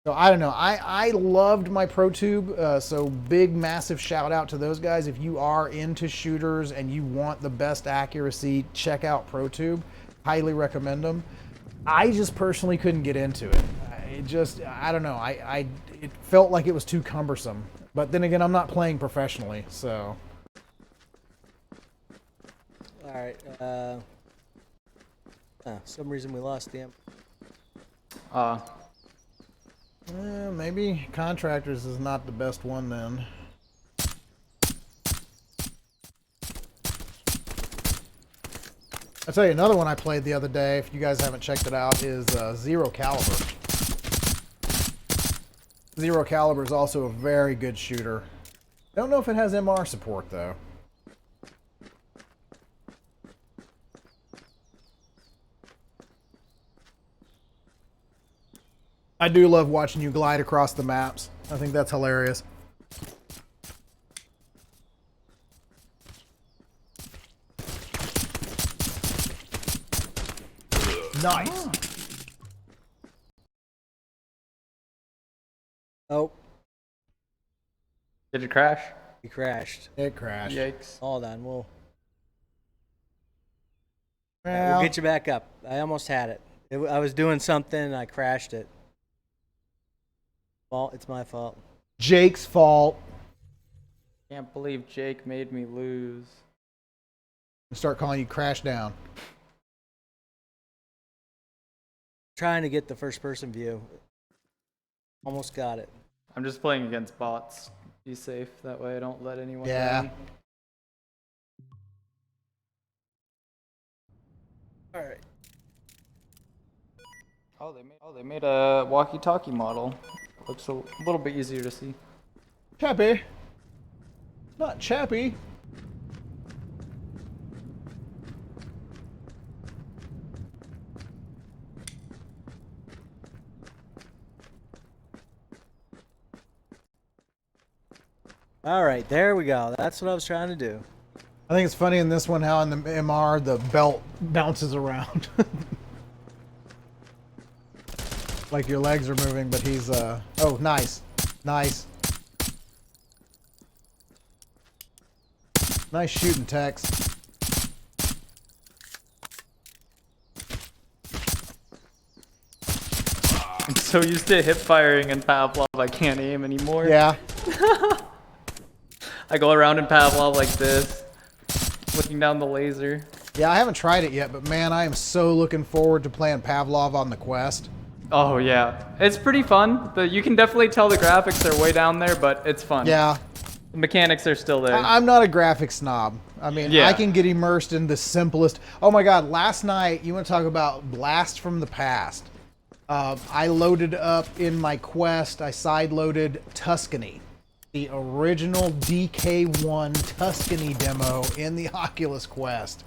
So I don't know. I loved my ProTube. So big, massive shout out to those guys. If you are into shooters and you want the best accuracy, check out ProTube. Highly recommend them. I just personally couldn't get into it. I don't know. It felt like it was too cumbersome. But then again, I'm not playing professionally, so. All right. Some reason we lost them. Maybe Contractors is not the best one then. I'll tell you another one I played the other day, if you guys haven't checked it out, is Zero Caliber. Zero Caliber is also a very good shooter. Don't know if it has MR support though. I do love watching you glide across the maps. I think that's hilarious. Nice. Oh, Did it crash? we crashed. It crashed. Yikes. Hold on, we'll Well, get you back up. I almost had it. I was doing something and I crashed it. Well, it's my fault. Jake's fault. Can't believe Jake made me lose. Start calling you Crash Down. Trying to get the first person view. Almost got it. I'm just playing against bots. Be safe. That way I don't let anyone Yeah. down. All right. Oh, they made a walkie-talkie model. Looks a little bit easier to see. Chappy. Not Chappy. All right, there we go. That's what I was trying to do. I think it's funny in this one how in the MR the belt bounces around. Like your legs are moving, but he's oh, nice. Nice. Nice shooting, Tex. I'm so used to hip firing in Pavlov, I can't aim anymore. Yeah. I go around in Pavlov like this, looking down the laser. Yeah, I haven't tried it yet, but man, I am so looking forward to playing Pavlov on the Quest. Oh yeah, it's pretty fun. You can definitely tell the graphics are way down there, but it's fun. Yeah. The mechanics are still there. I'm not a graphics snob. I mean, yeah. I can get immersed in the simplest. Oh my God, last night, you want to talk about blast from the past. I loaded up in my Quest, I side-loaded Tuscany. The original DK1 Tuscany demo in the Oculus Quest.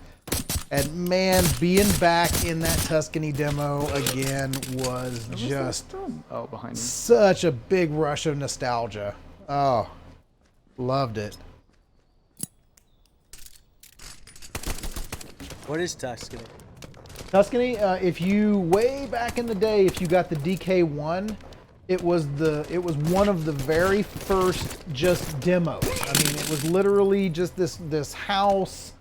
And man, being back in that Tuscany demo again was just behind you. Such a big rush of nostalgia. Oh, loved it. What is Tuscany? Tuscany, if you way back in the day, if you got the DK1, it was one of the very first just demos. I mean, it was literally just this house,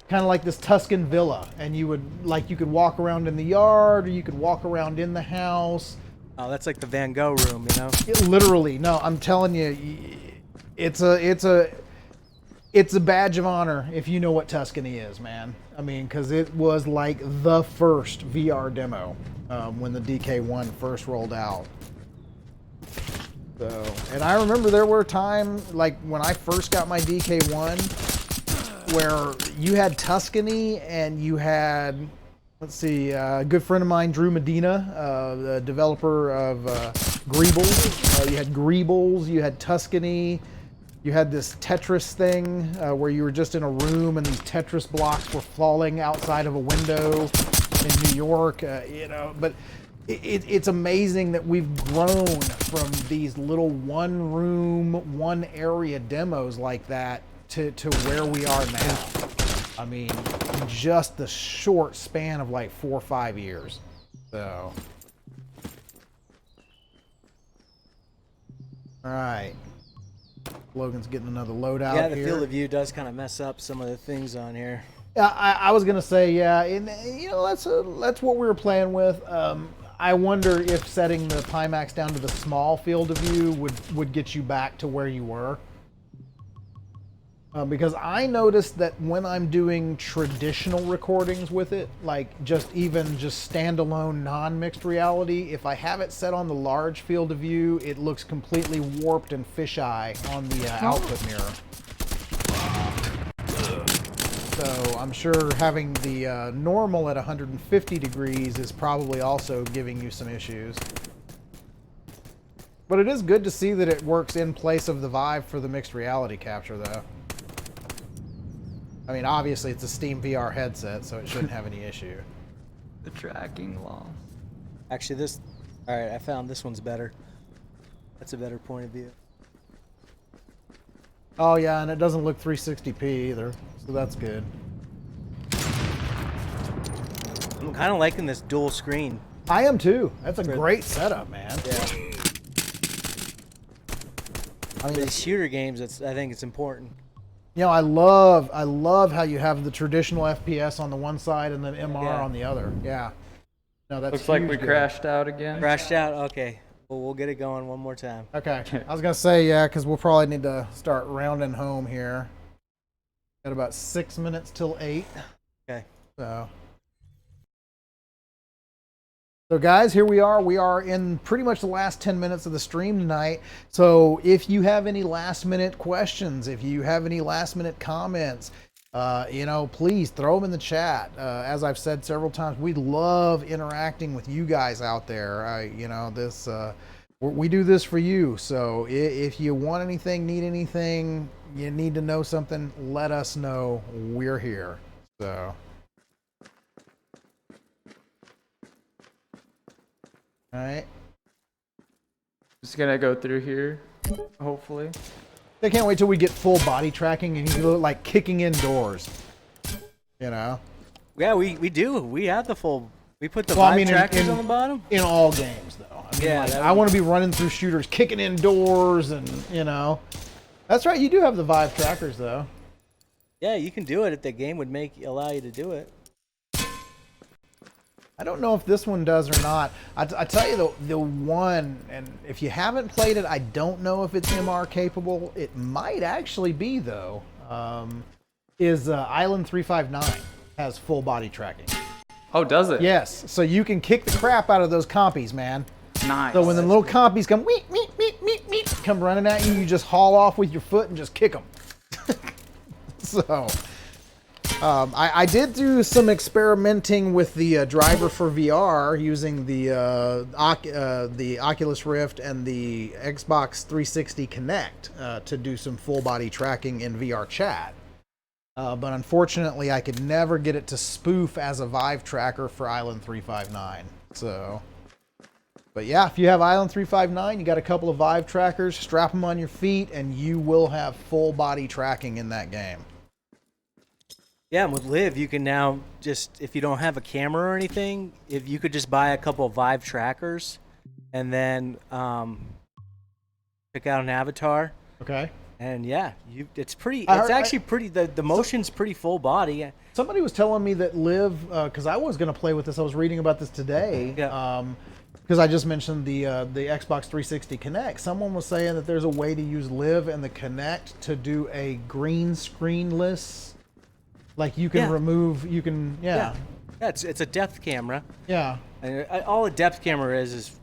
kind of like this Tuscan villa, and you could walk around in the yard, or you could walk around in the house. Oh, that's like the Van Gogh room, you know? Literally, no, I'm telling you, it's a badge of honor if you know what Tuscany is, man. I mean, because it was like the first VR demo when the DK1 first rolled out. So, and I remember there were times, like when I first got my DK1, where you had Tuscany and you had, let's see, a good friend of mine, Drew Medina, the developer of Greebles. You had Greebles, you had Tuscany, you had this Tetris thing where you were just in a room and these Tetris blocks were falling outside of a window in New York, you know, but it's amazing that we've grown from these little one room, one area demos like that to where we are now. I mean, just the short span of like 4 or 5 years. So, all right. Logan's getting another loadout here. Yeah, the field of view does kind of mess up some of the things on here. I was gonna say, yeah, and you know that's what we were playing with. I wonder if setting the Pimax down to the small field of view would get you back to where you were. Because I noticed that when I'm doing traditional recordings with it, like just standalone non-mixed reality, if I have it set on the large field of view, it looks completely warped and fisheye on the output mirror. So I'm sure having the normal at 150 degrees is probably also giving you some issues. But it is good to see that it works in place of the Vive for the mixed reality capture, though. I mean, obviously it's a Steam VR headset, so it shouldn't have any issue. The tracking loss. Actually, all right, I found this one's better. That's a better point of view. Oh yeah, and it doesn't look 360p either, so that's good. I'm kind of liking this dual screen. I am too. That's a great setup, man. Yeah. I mean, these shooter games, I think it's important. You know, I love how you have the traditional FPS on the one side and then MR on the other. Yeah. No, that's looks like we crashed out again. Crashed out. Okay. Well, we'll get it going one more time. Okay. I was gonna say because we'll probably need to start rounding home here. Got about 6 minutes till 8. Okay. So guys, here we are. We are in pretty much the last 10 minutes of the stream tonight. So if you have any last minute questions, if you have any last minute comments, you know, please throw them in the chat. As I've said several times, we love interacting with you guys out there. You know, we do this for you. So if you want anything, need anything, you need to know something, let us know. We're here. So. All right. Just gonna go through here, hopefully. I can't wait till we get full body tracking and you look like kicking in doors. You know? Yeah, we do. We have the full. We put the Vive trackers on the bottom. In all games, though. I mean, like, I want to be running through shooters, kicking in doors, and you know. That's right. You do have the Vive trackers, though. Yeah, you can do it if the game would allow you to do it. I don't know if this one does or not. I tell you the one, and if you haven't played it, I don't know if it's MR capable. It might actually be though. Is Island 359 has full body tracking? Oh, does it? Yes. So you can kick the crap out of those compies, man. Nice. So when the little compies come, come running at you, you just haul off with your foot and just kick them. So. I did do some experimenting with the driver for VR using the Oculus Rift and the Xbox 360 Kinect to do some full body tracking in VR chat. But unfortunately, I could never get it to spoof as a Vive tracker for Island 359. So, but yeah, if you have Island 359, you got a couple of Vive trackers, strap them on your feet, and you will have full body tracking in that game. Yeah, and with Live, you can now just, if you don't have a camera or anything, if you could just buy a couple of Vive trackers and then pick out an avatar. Okay. And yeah, it's actually pretty, the motion's pretty full body. Somebody was telling me that Live, because I was going to play with this, I was reading about this today, because I just mentioned the Xbox 360 Kinect. Someone was saying that there's a way to use Live and the Kinect to do a green screenless. Like you can remove, you can, yeah, it's a depth camera. Yeah. And all a depth camera is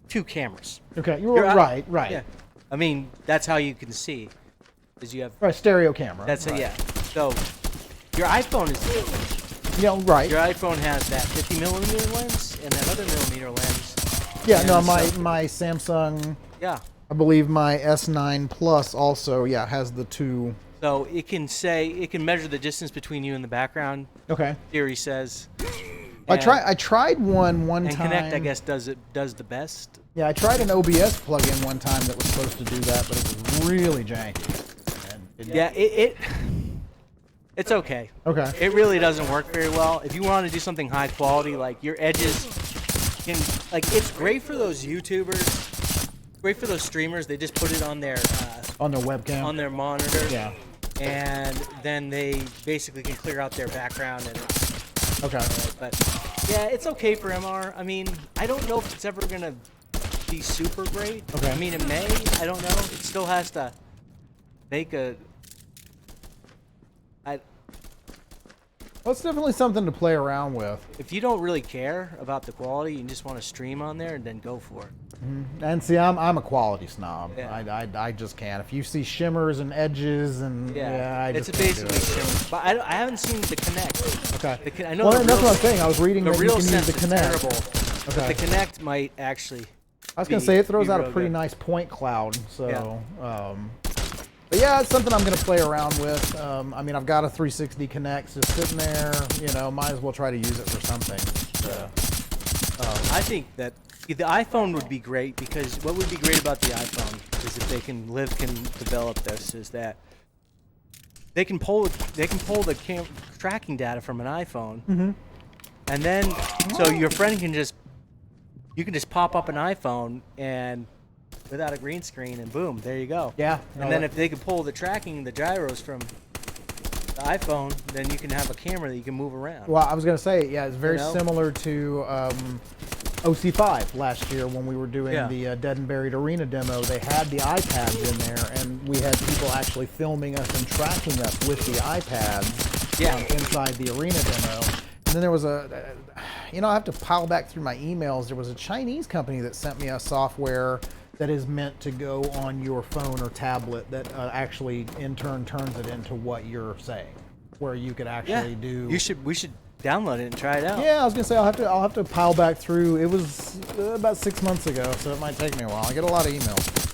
2 cameras. Okay, you're right. Yeah. I mean, that's how you can see, is you have stereo camera. That's it. Yeah. So your iPhone is. Yeah, right. Your iPhone has that 50mm lens and that other millimeter lens. Yeah. And no, my Samsung. Yeah. I believe my S9 Plus also has the 2. So it can measure the distance between you and the background. Okay. Theory says. I tried one time. And Kinect, I guess, does the best. Yeah, I tried an OBS plugin one time that was supposed to do that, but it was really janky. It's okay. Okay. It really doesn't work very well. If you want to do something high quality, like your edges can, like, it's great for those YouTubers, great for those streamers. They just put it on their webcam, on their monitor. Yeah. And then they basically can clear out their background and okay. But yeah, it's okay for MR. I mean, I don't know if it's ever gonna be super great. Okay. I mean, it may. I don't know. It still has to make a. Well, it's definitely something to play around with. If you don't really care about the quality and just want to stream on there, then go for it. Mm-hmm. And see, I'm a quality snob. Yeah. I just can't. If you see shimmers and edges and I just it's basically shimmers. But I haven't seen the Kinect. Okay. I know that's what I'm saying. I was reading that you can use the Kinect. Terrible. Okay. But the Kinect might actually. I was gonna say it throws out a pretty nice point cloud. So. But yeah, it's something I'm going to play around with. I mean, I've got a 360 Kinect just sitting there. You know, might as well try to use it for something. I think that the iPhone would be great, because what would be great about the iPhone is if they can develop this, is that they can pull the tracking data from an iPhone, and then so your friend can just pop up an iPhone and. Without a green screen, and boom, there you go. Yeah. And then if they could pull the tracking, the gyros from the iPhone, then you can have a camera that you can move around. Well, I was going to say, it's very similar to OC5 last year when we were doing the Dead and Buried Arena demo. They had the iPads in there, and we had people actually filming us and tracking us with the iPads inside the arena demo. And then there was I have to pile back through my emails. There was a Chinese company that sent me a software that is meant to go on your phone or tablet that actually in turn turns it into what you're saying, where you could actually do. We should download it and try it out. Yeah, I was gonna say I'll have to pile back through. It was about 6 months ago, so it might take me a while. I get a lot of emails.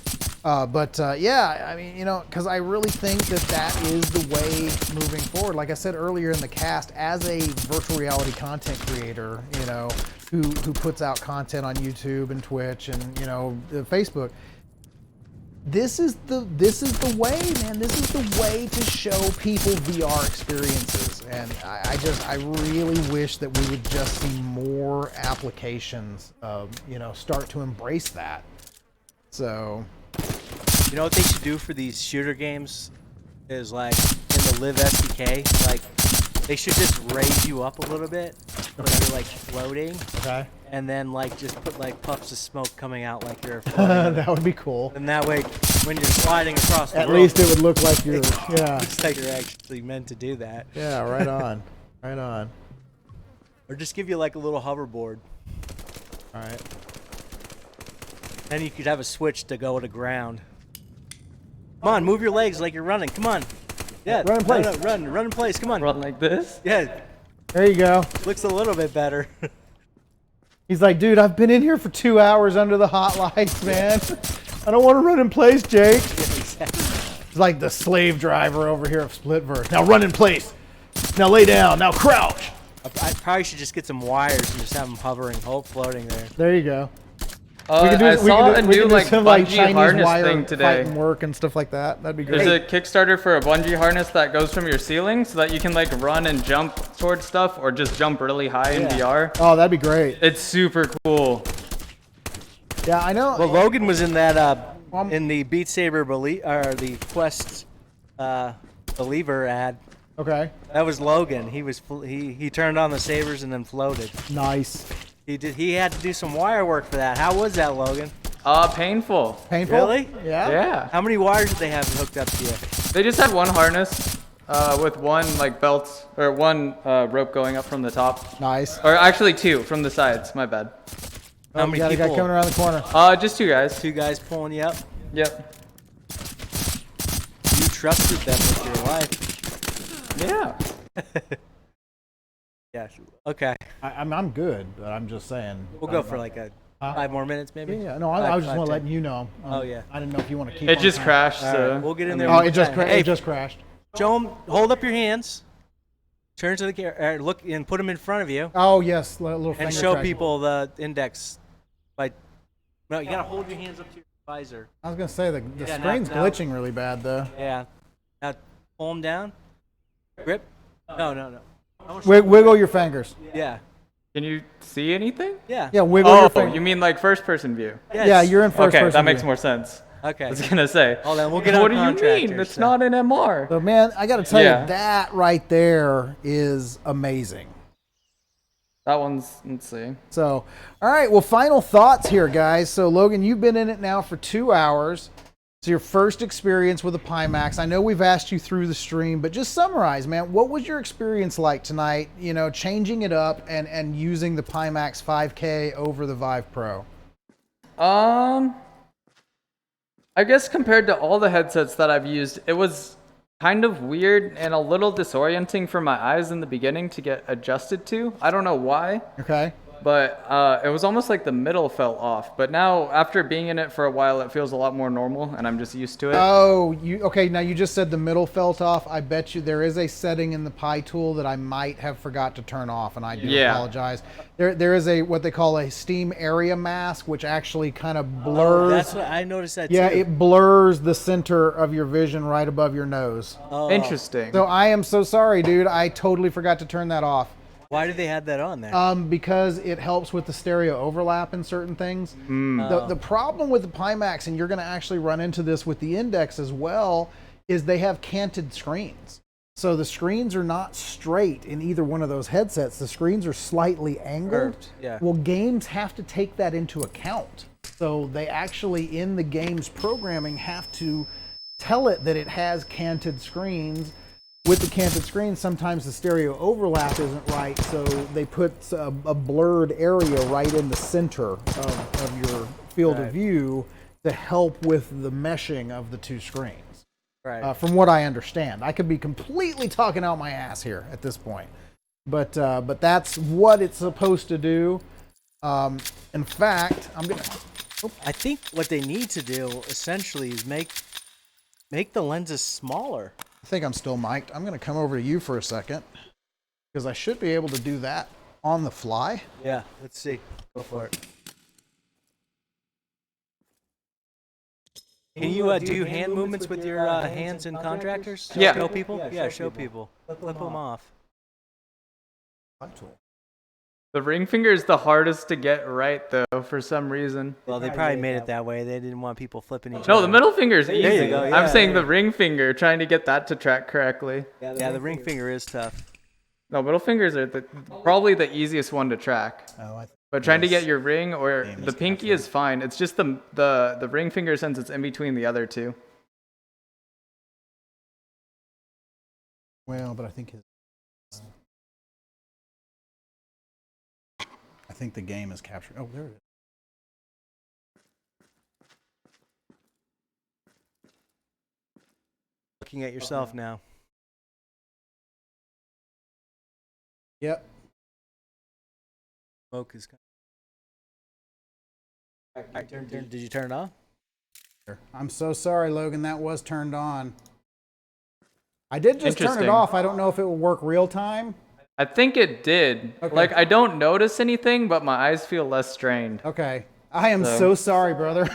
But I mean, because I really think that is the way moving forward. Like I said earlier in the cast, as a virtual reality content creator, who puts out content on YouTube and Twitch and Facebook, this is the way, man. This is the way to show people VR experiences, and I really wish that we would just see more applications, start to embrace that. So, you know what they should do for these shooter games is like in the Live SDK, like they should just raise you up a little bit when you're like floating. Okay. And then like just put like puffs of smoke coming out like you're floating. That would be cool. And that way, when you're sliding across the At world, least it would look like you're, looks like you're actually meant to do that. Yeah, right on, right on. Or just give you like a little hoverboard. All right. Then you could have a switch to go to ground. Come on, move your legs like you're running. Come on. Yeah. Run in place. No, run in place. Come on. Run like this? Yeah. There you go. Looks a little bit better. He's like, dude, I've been in here for 2 hours under the hot lights, man. I don't want to run in place, Jake. Yeah, exactly. It's like the slave driver over here of Splitverse. Now run in place. Now lay down. Now crouch. I probably should just get some wires and just have them hovering, floating there. There you go. I saw a new like bungee harness thing today. Fight and work and stuff like that. That'd be great. There's a Kickstarter for a bungee harness that goes from your ceiling so that you can like run and jump towards stuff or just jump really high in VR. Oh, that'd be great. It's super cool. Yeah, I know. Well, Logan was in that in the Beat Saber or the Quest Believer ad. Okay. That was Logan. He turned on the sabers and then floated. Nice. He had to do some wire work for that. How was that, Logan? Painful. Painful? Really? Yeah. Yeah. How many wires did they have hooked up to you? They just had one harness with one like belt or one rope going up from the top. Nice. Or actually two from the sides. My bad. How many got a guy people? coming around the corner. Just two guys. Two guys pulling you up. Yep. You trusted them with your life. Yeah. Yeah. Okay. I'm good, but I'm just saying. We'll go for like 5 more minutes, maybe. Yeah. No, I was just want to let you know. Oh yeah. I didn't know if you want to keep. It on just time. crashed. All So right, we'll get in there. Oh, it just Hey, it just crashed. show them. Hold up your hands. Turn to the camera. Look and put them in front of you. Oh yes, little And finger show track. people the index. No, you gotta hold your hands up to your visor. I was gonna say the Yeah, screen's now- glitching really bad though. Yeah. Now pull them down. Grip. No. Wiggle your fingers. Yeah. Can you see anything? Yeah. Yeah, wiggle your Oh, fingers. you mean like first person view? Yes. Yeah, you're in first Okay, person. that makes view. more sense. Okay. I was gonna say. Hold on, we'll get on What do you contractors, mean? It's so- not an MR. So man, I gotta tell Yeah. you, that right there is amazing. That one's, let's see. So, all right, well, final thoughts here, guys. So, Logan, you've been in it now for 2 hours. It's your first experience with a Pimax. I know we've asked you through the stream, but just summarize, man. What was your experience like tonight, changing it up and using the Pimax 5K over the Vive Pro? I guess compared to all the headsets that I've used, it was kind of weird and a little disorienting for my eyes in the beginning to get adjusted to. I don't know why. Okay. But it was almost like the middle fell off. But now, after being in it for a while, it feels a lot more normal, and I'm just used to it. Oh, okay. Now you just said the middle felt off. I bet you there is a setting in the Pi tool that I might have forgot to turn off, and I do apologize. There is what they call a Steam area mask, which actually kind of blurs. That's what I noticed that Yeah, too. it blurs the center of your vision right above your nose. Oh. Interesting. So I am so sorry, dude. I totally forgot to turn that off. Why did they have that on there? Because it helps with the stereo overlap in certain things. The problem with the Pimax, and you're going to actually run into this with the Index as well, is they have canted screens. So the screens are not straight in either one of those headsets. The screens are slightly angled. Curved, yeah. Well, games have to take that into account. So they actually, in the game's programming, have to tell it that it has canted screens. With the canted screen, sometimes the stereo overlap isn't right, so they put a blurred area right in the center of your field of view to help with the meshing of the two screens. Right. From what I understand. I could be completely talking out my ass here at this point. But that's what it's supposed to do. In fact, I think what they need to do essentially is make the lenses smaller. I think I'm still mic'd. I'm going to come over to you for a second because I should be able to do that on the fly. Yeah, let's see. Go for it. Can you do hand movements with your hands and contractors? Yeah. Show people? Yeah, show people. Flip them off. The ring finger is the hardest to get right, though, for some reason. Well, they probably made it that way. They didn't want people flipping each other. No, the middle finger is easy. There you go, yeah, I'm saying yeah. the ring finger, trying to get that to track correctly. Yeah, the ring finger is tough. No, middle fingers are probably the easiest one to track. But trying to get your ring or the pinky is fine. It's just the ring finger, since it's in between the other two. Well, but I think the game is captured. Oh, there it is. Looking at yourself now. Yep. Smoke is. Did you turn it off? I'm so sorry, Logan. That was turned on. I did just turn it Interesting. off. I don't know if it will work real time. I think it did. Okay. Like, I don't notice anything, but my eyes feel less strained. Okay. I am so sorry, brother.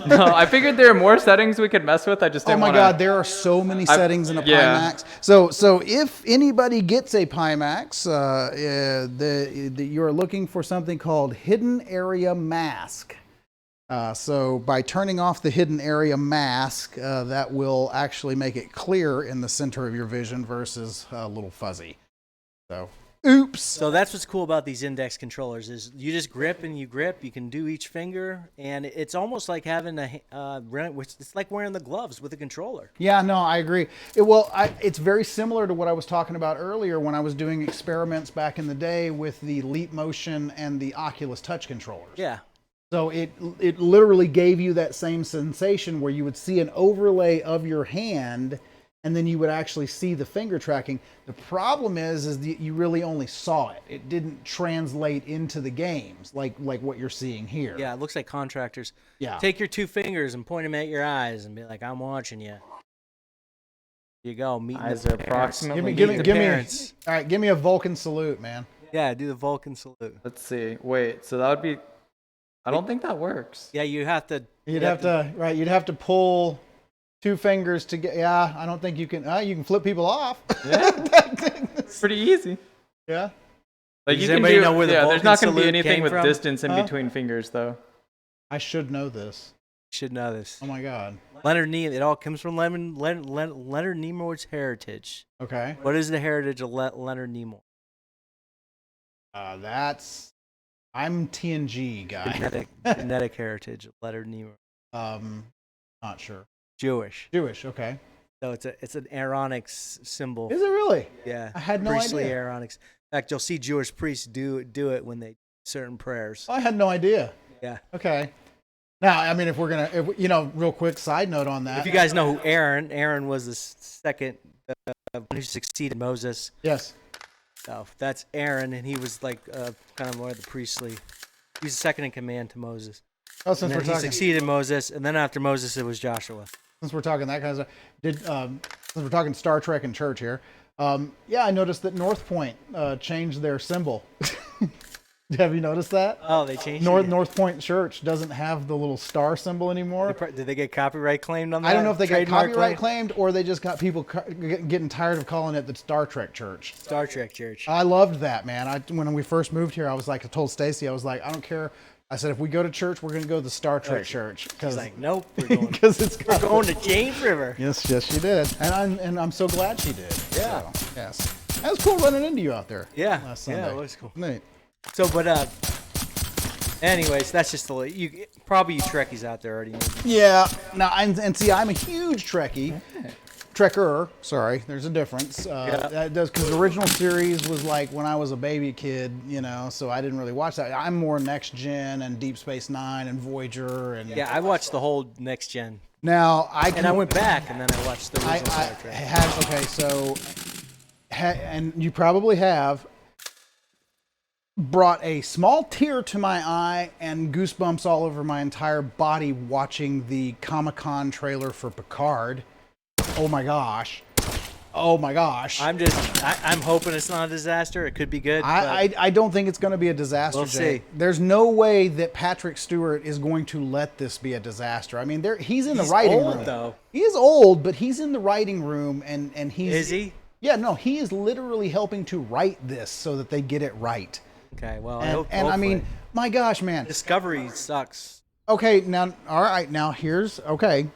No, I figured there are more settings we could mess with. I just Oh didn't my want God, there are so many settings in a yeah. Pimax. So if anybody gets a Pimax, you're looking for something called Hidden Area Mask. So by turning off the hidden area mask, that will actually make it clear in the center of your vision versus a little fuzzy. So, oops. So that's what's cool about these index controllers is you just grip and you grip. You can do each finger, and it's almost like having it's like wearing the gloves with a controller. Yeah, no, I agree. It's very similar to what I was talking about earlier when I was doing experiments back in the day with the Leap Motion and the Oculus Touch controllers. Yeah. So it literally gave you that same sensation where you would see an overlay of your hand, and then you would actually see the finger tracking. The problem is that you really only saw it. It didn't translate into the games like what you're seeing here. Yeah, it looks like contractors. Yeah. Take your two fingers and point them at your eyes and be like, "I'm watching you." Here you go. Meet eyes the are parents. approximately. Give me, parents. all right, give me a Vulcan salute, man. Yeah, do the Vulcan salute. Let's see. Wait, so that would be. I don't think that works. Yeah, you have to. You'd have to pull two fingers to get. Yeah, I don't think you can. You can flip people off. Yeah. Pretty easy. Yeah. Like Does you can anybody do. know where the yeah, there's Vulcan not going to be salute anything came with from? distance in Huh? between fingers, though. I should know this. Should know this. Oh my God. Leonard Nimoy. It all comes from Leonard Nimoy's heritage. Okay. What is the heritage of Leonard Nimoy? I'm TNG guy. Genetic heritage of Leonard Nimoy. Not sure. Jewish. Jewish. Okay. So it's an aaronics symbol. Is it really? Yeah. I had no Priestly idea. aaronics. In fact, you'll see Jewish priests do it when they certain prayers. I had no idea. Yeah. Okay. Now, I mean, if real quick side note on that. If you guys know who Aaron was the second one who succeeded Moses. Yes. So that's Aaron, and he was like kind of more of the priestly. He's the second in command to Moses. Oh, And since then we're he talking, succeeded Moses, and then after Moses, it was Joshua. since we're talking that kind of stuff, since we're talking Star Trek and church here, I noticed that North Point changed their symbol. Have you noticed that? Oh, they changed North Point Church doesn't have the little star symbol anymore. Did they get copyright claimed on that? I don't know if they got Trademark copyright claim? claimed or they just got people getting tired of calling it the Star Trek Church. Star Trek Church. I loved that, man. When we first moved here, I told Stacy, I was like, I don't care. I said, if we go to church, we're going to go to the Star Trek Church. He's like, nope, we're going, we're going to James River. Yes, she did, and I'm so glad she did. Yeah. So, yes, that was cool running into you out there. Yeah, last Sunday. yeah, it was cool. Neat. So, anyways, that's just probably you Trekkies out there already. Yeah. Now, and see, I'm a huge Trekkie. Trekker, sorry, there's a difference. That does because the original series was like when I was a baby kid, so I didn't really watch that. I'm more Next Gen and Deep Space Nine and Voyager and Yeah, I watched the whole Next Gen. Now I went back and then I watched the original Star Trek. And you probably have brought a small tear to my eye and goosebumps all over my entire body watching the Comic-Con trailer for Picard. Oh my gosh. Oh my gosh. I'm hoping it's not a disaster. It could be good. I don't think it's going to be a disaster. We'll Jay. see. There's no way that Patrick Stewart is going to let this be a disaster. I mean, he's in the writing old, room. though. He is old, but he's in the writing room, and he's. Is he? Yeah, no, he is literally helping to write this so that they get it right. Okay, well, And I mean, my gosh, man. Discovery sucks. Okay, now, all right, now here's okay.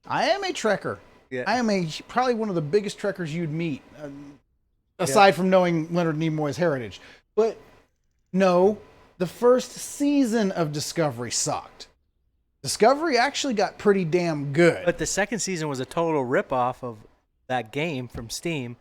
I am a Trekker. Yeah. I am probably one of the biggest Trekkers you'd meet, aside from knowing Leonard Nimoy's heritage. But no, the first season of Discovery sucked. Discovery actually got pretty damn good. But the second season was a total ripoff of that game from Steam.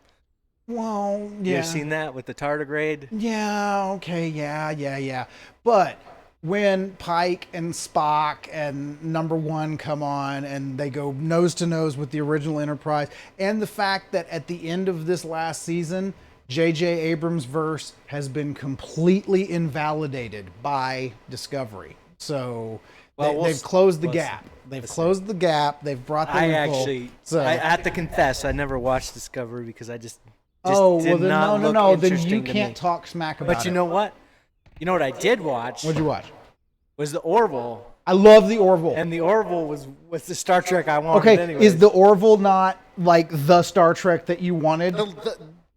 Well, yeah. You've seen that with the tardigrade? Yeah, okay, yeah. But when Pike and Spock and Number One come on and they go nose to nose with the original Enterprise, and the fact that at the end of this last season, J.J. Abrams' verse has been completely invalidated by Discovery. So they've closed the gap. They've closed the gap. They've brought the loophole. I have to confess, I never watched Discovery because I just well, did then not look no. Then interesting you to can't me. talk smack about it. But you know what? You know what I did watch? What'd you watch? Was the Orville. I love the Orville. And the Orville was the Star Trek I wanted. Okay, anyways. is the Orville not like the Star Trek that you wanted?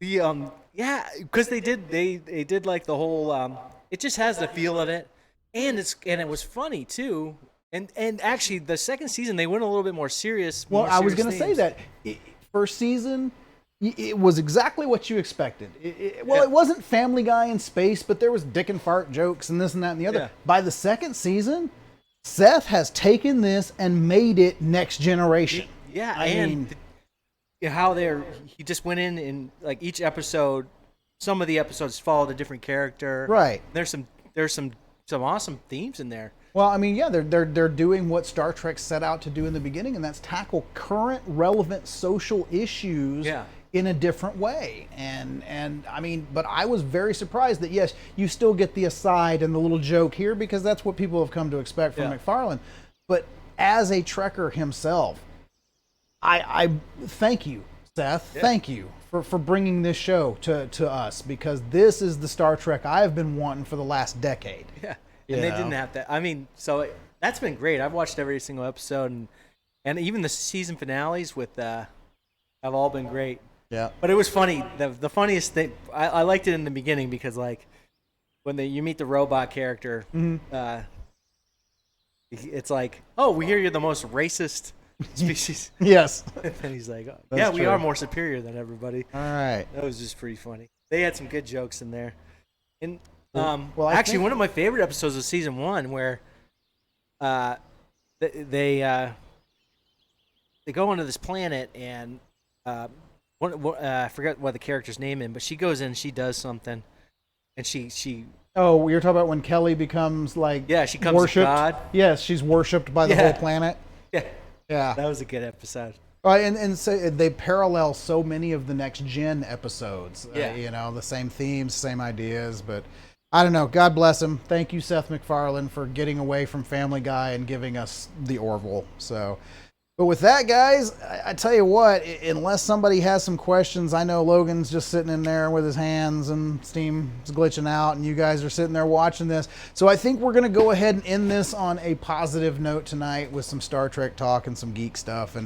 Yeah, because they did like the whole. It just has the feel of it, and it was funny too. And actually, the second season they went a little bit more serious. Well, more I was serious going to say themes. that first season, it was exactly what you expected. It Yeah. wasn't Family Guy in space, but there was dick and fart jokes and this and that and the other. Yeah. By the second season, Seth has taken this and made it next generation. Yeah, I mean, how he just went in and like each episode, some of the episodes followed a different character. Right. There's some awesome themes in there. Well, I mean, yeah, they're doing what Star Trek set out to do in the beginning, and that's tackle current relevant social issues in a different way. And I mean, but I was very surprised that yes, you still get the aside and the little joke here because that's what people have come to expect from McFarlane. But as a Trekker himself, I thank you, Seth. Yeah. Thank you for bringing this show to us because this is the Star Trek I've been wanting for the last decade. Yeah. And they didn't have that. I mean, so that's been great. I've watched every single episode, and even the season finales have all been great. Yeah. But it was funny. The funniest thing, I liked it in the beginning because like when you meet the robot character, it's like, oh, we hear you're the most racist species. Yes. And then he's like, oh, That's we true. are more superior than everybody. All right. That was just pretty funny. They had some good jokes in there. And well, actually, one of my favorite episodes was season 1, where they go onto this planet, and I forget what the character's name is, but she goes in, she does something, and she. Oh, you're talking about when Kelly becomes like she comes worshipped. God. Yes, she's worshipped by the whole planet. Yeah, yeah, that was a good episode. And so they parallel so many of the next gen episodes. Yeah. You know, the same themes, same ideas, but. I don't know. God bless him. Thank you, Seth MacFarlane, for getting away from Family Guy and giving us the Orville. So, but with that, guys, I tell you what, unless somebody has some questions, I know Logan's just sitting in there with his hands and Steam's glitching out, and you guys are sitting there watching this. So I think we're going to go ahead and end this on a positive note tonight with some Star Trek talk and some geek stuff.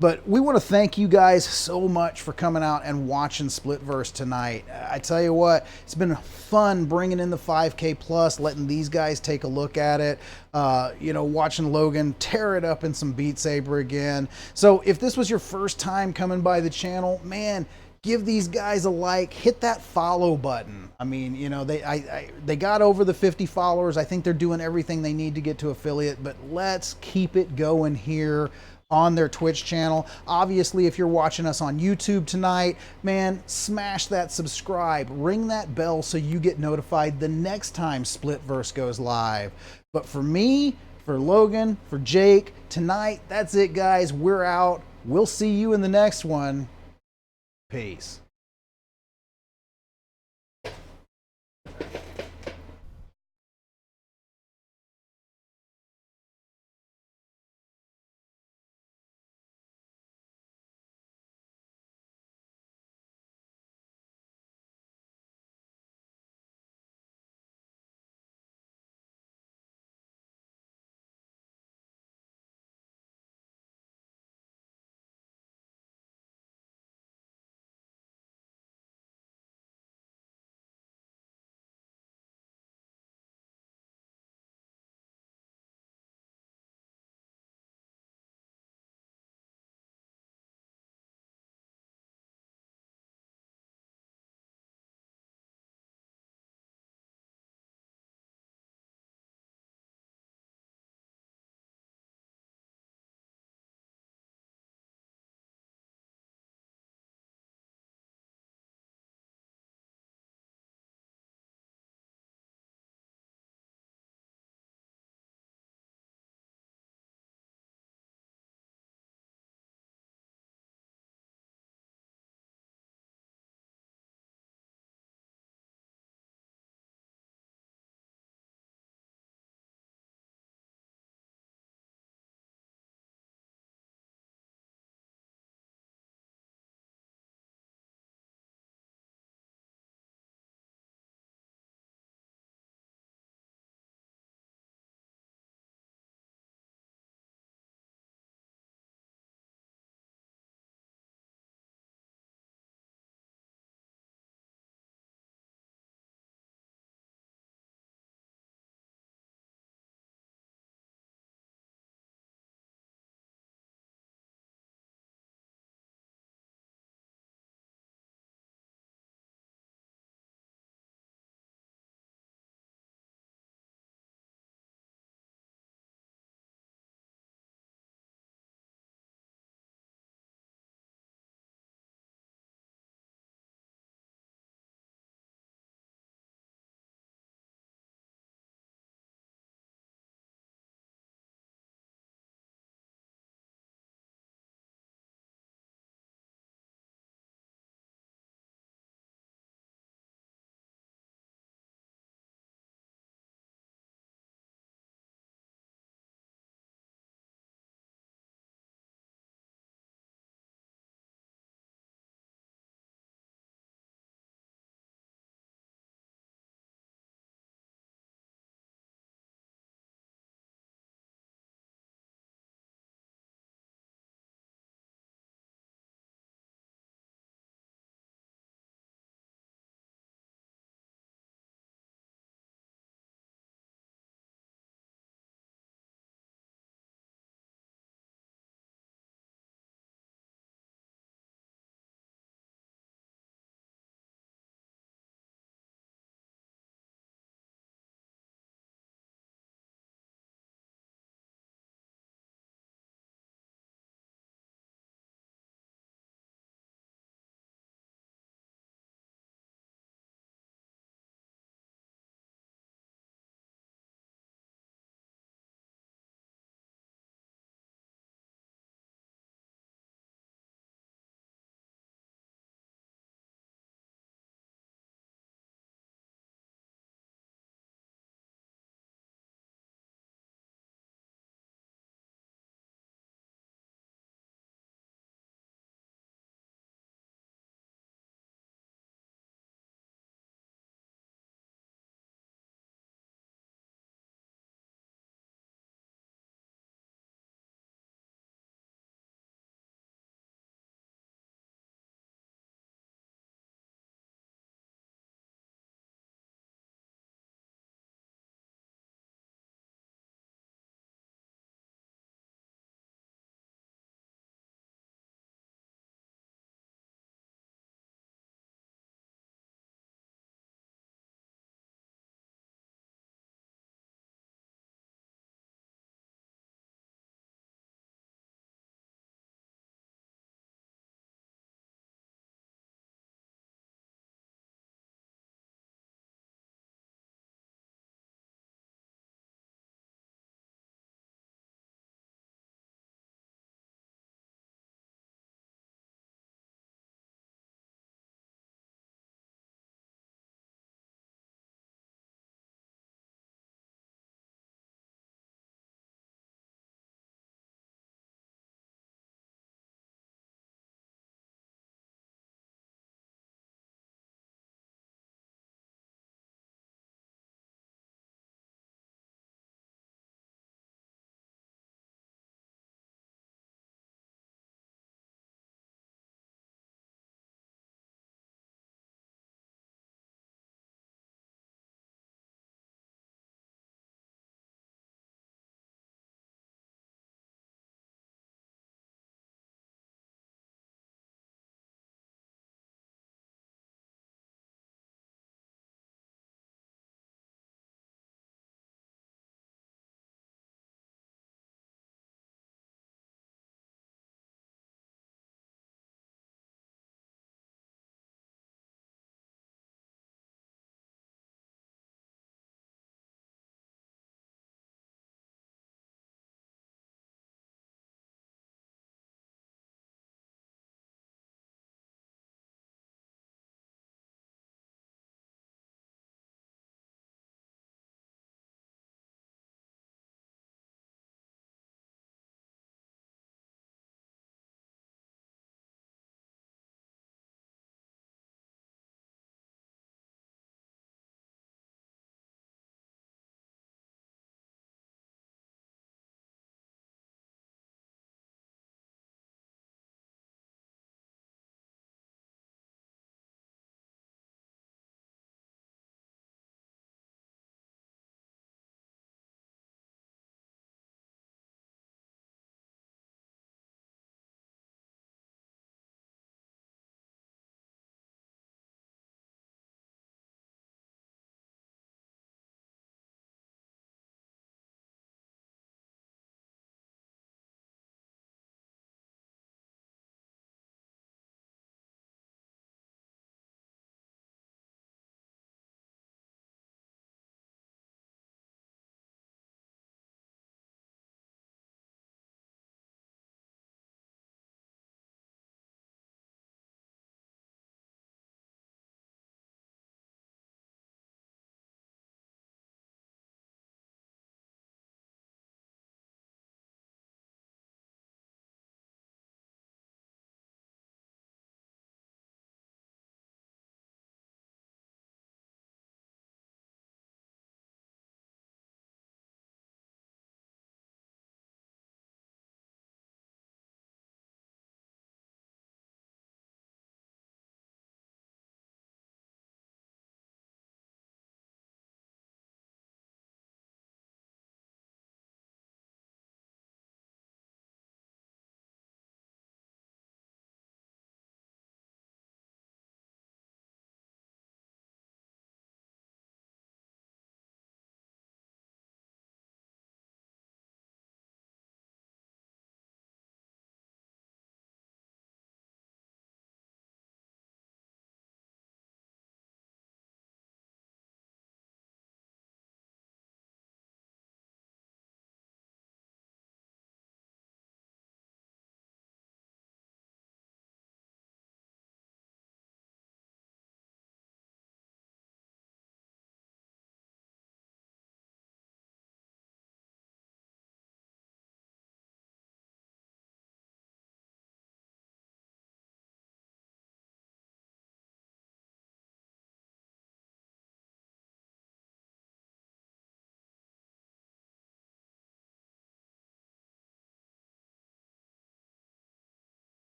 But we want to thank you guys so much for coming out and watching Splitverse tonight. I tell you what, it's been fun bringing in the 5K Plus, letting these guys take a look at it. Watching Logan tear it up in some Beat Saber again. So if this was your first time coming by the channel, man, give these guys a like, hit that follow button. I mean, they got over the 50 followers. I think they're doing everything they need to get to affiliate, but let's keep it going here on their Twitch channel. Obviously, if you're watching us on YouTube tonight, man, smash that subscribe, ring that bell so you get notified the next time Splitverse goes live. But for me, for Logan, for Jake, tonight, that's it, guys. We're out. We'll see you in the next one. Peace.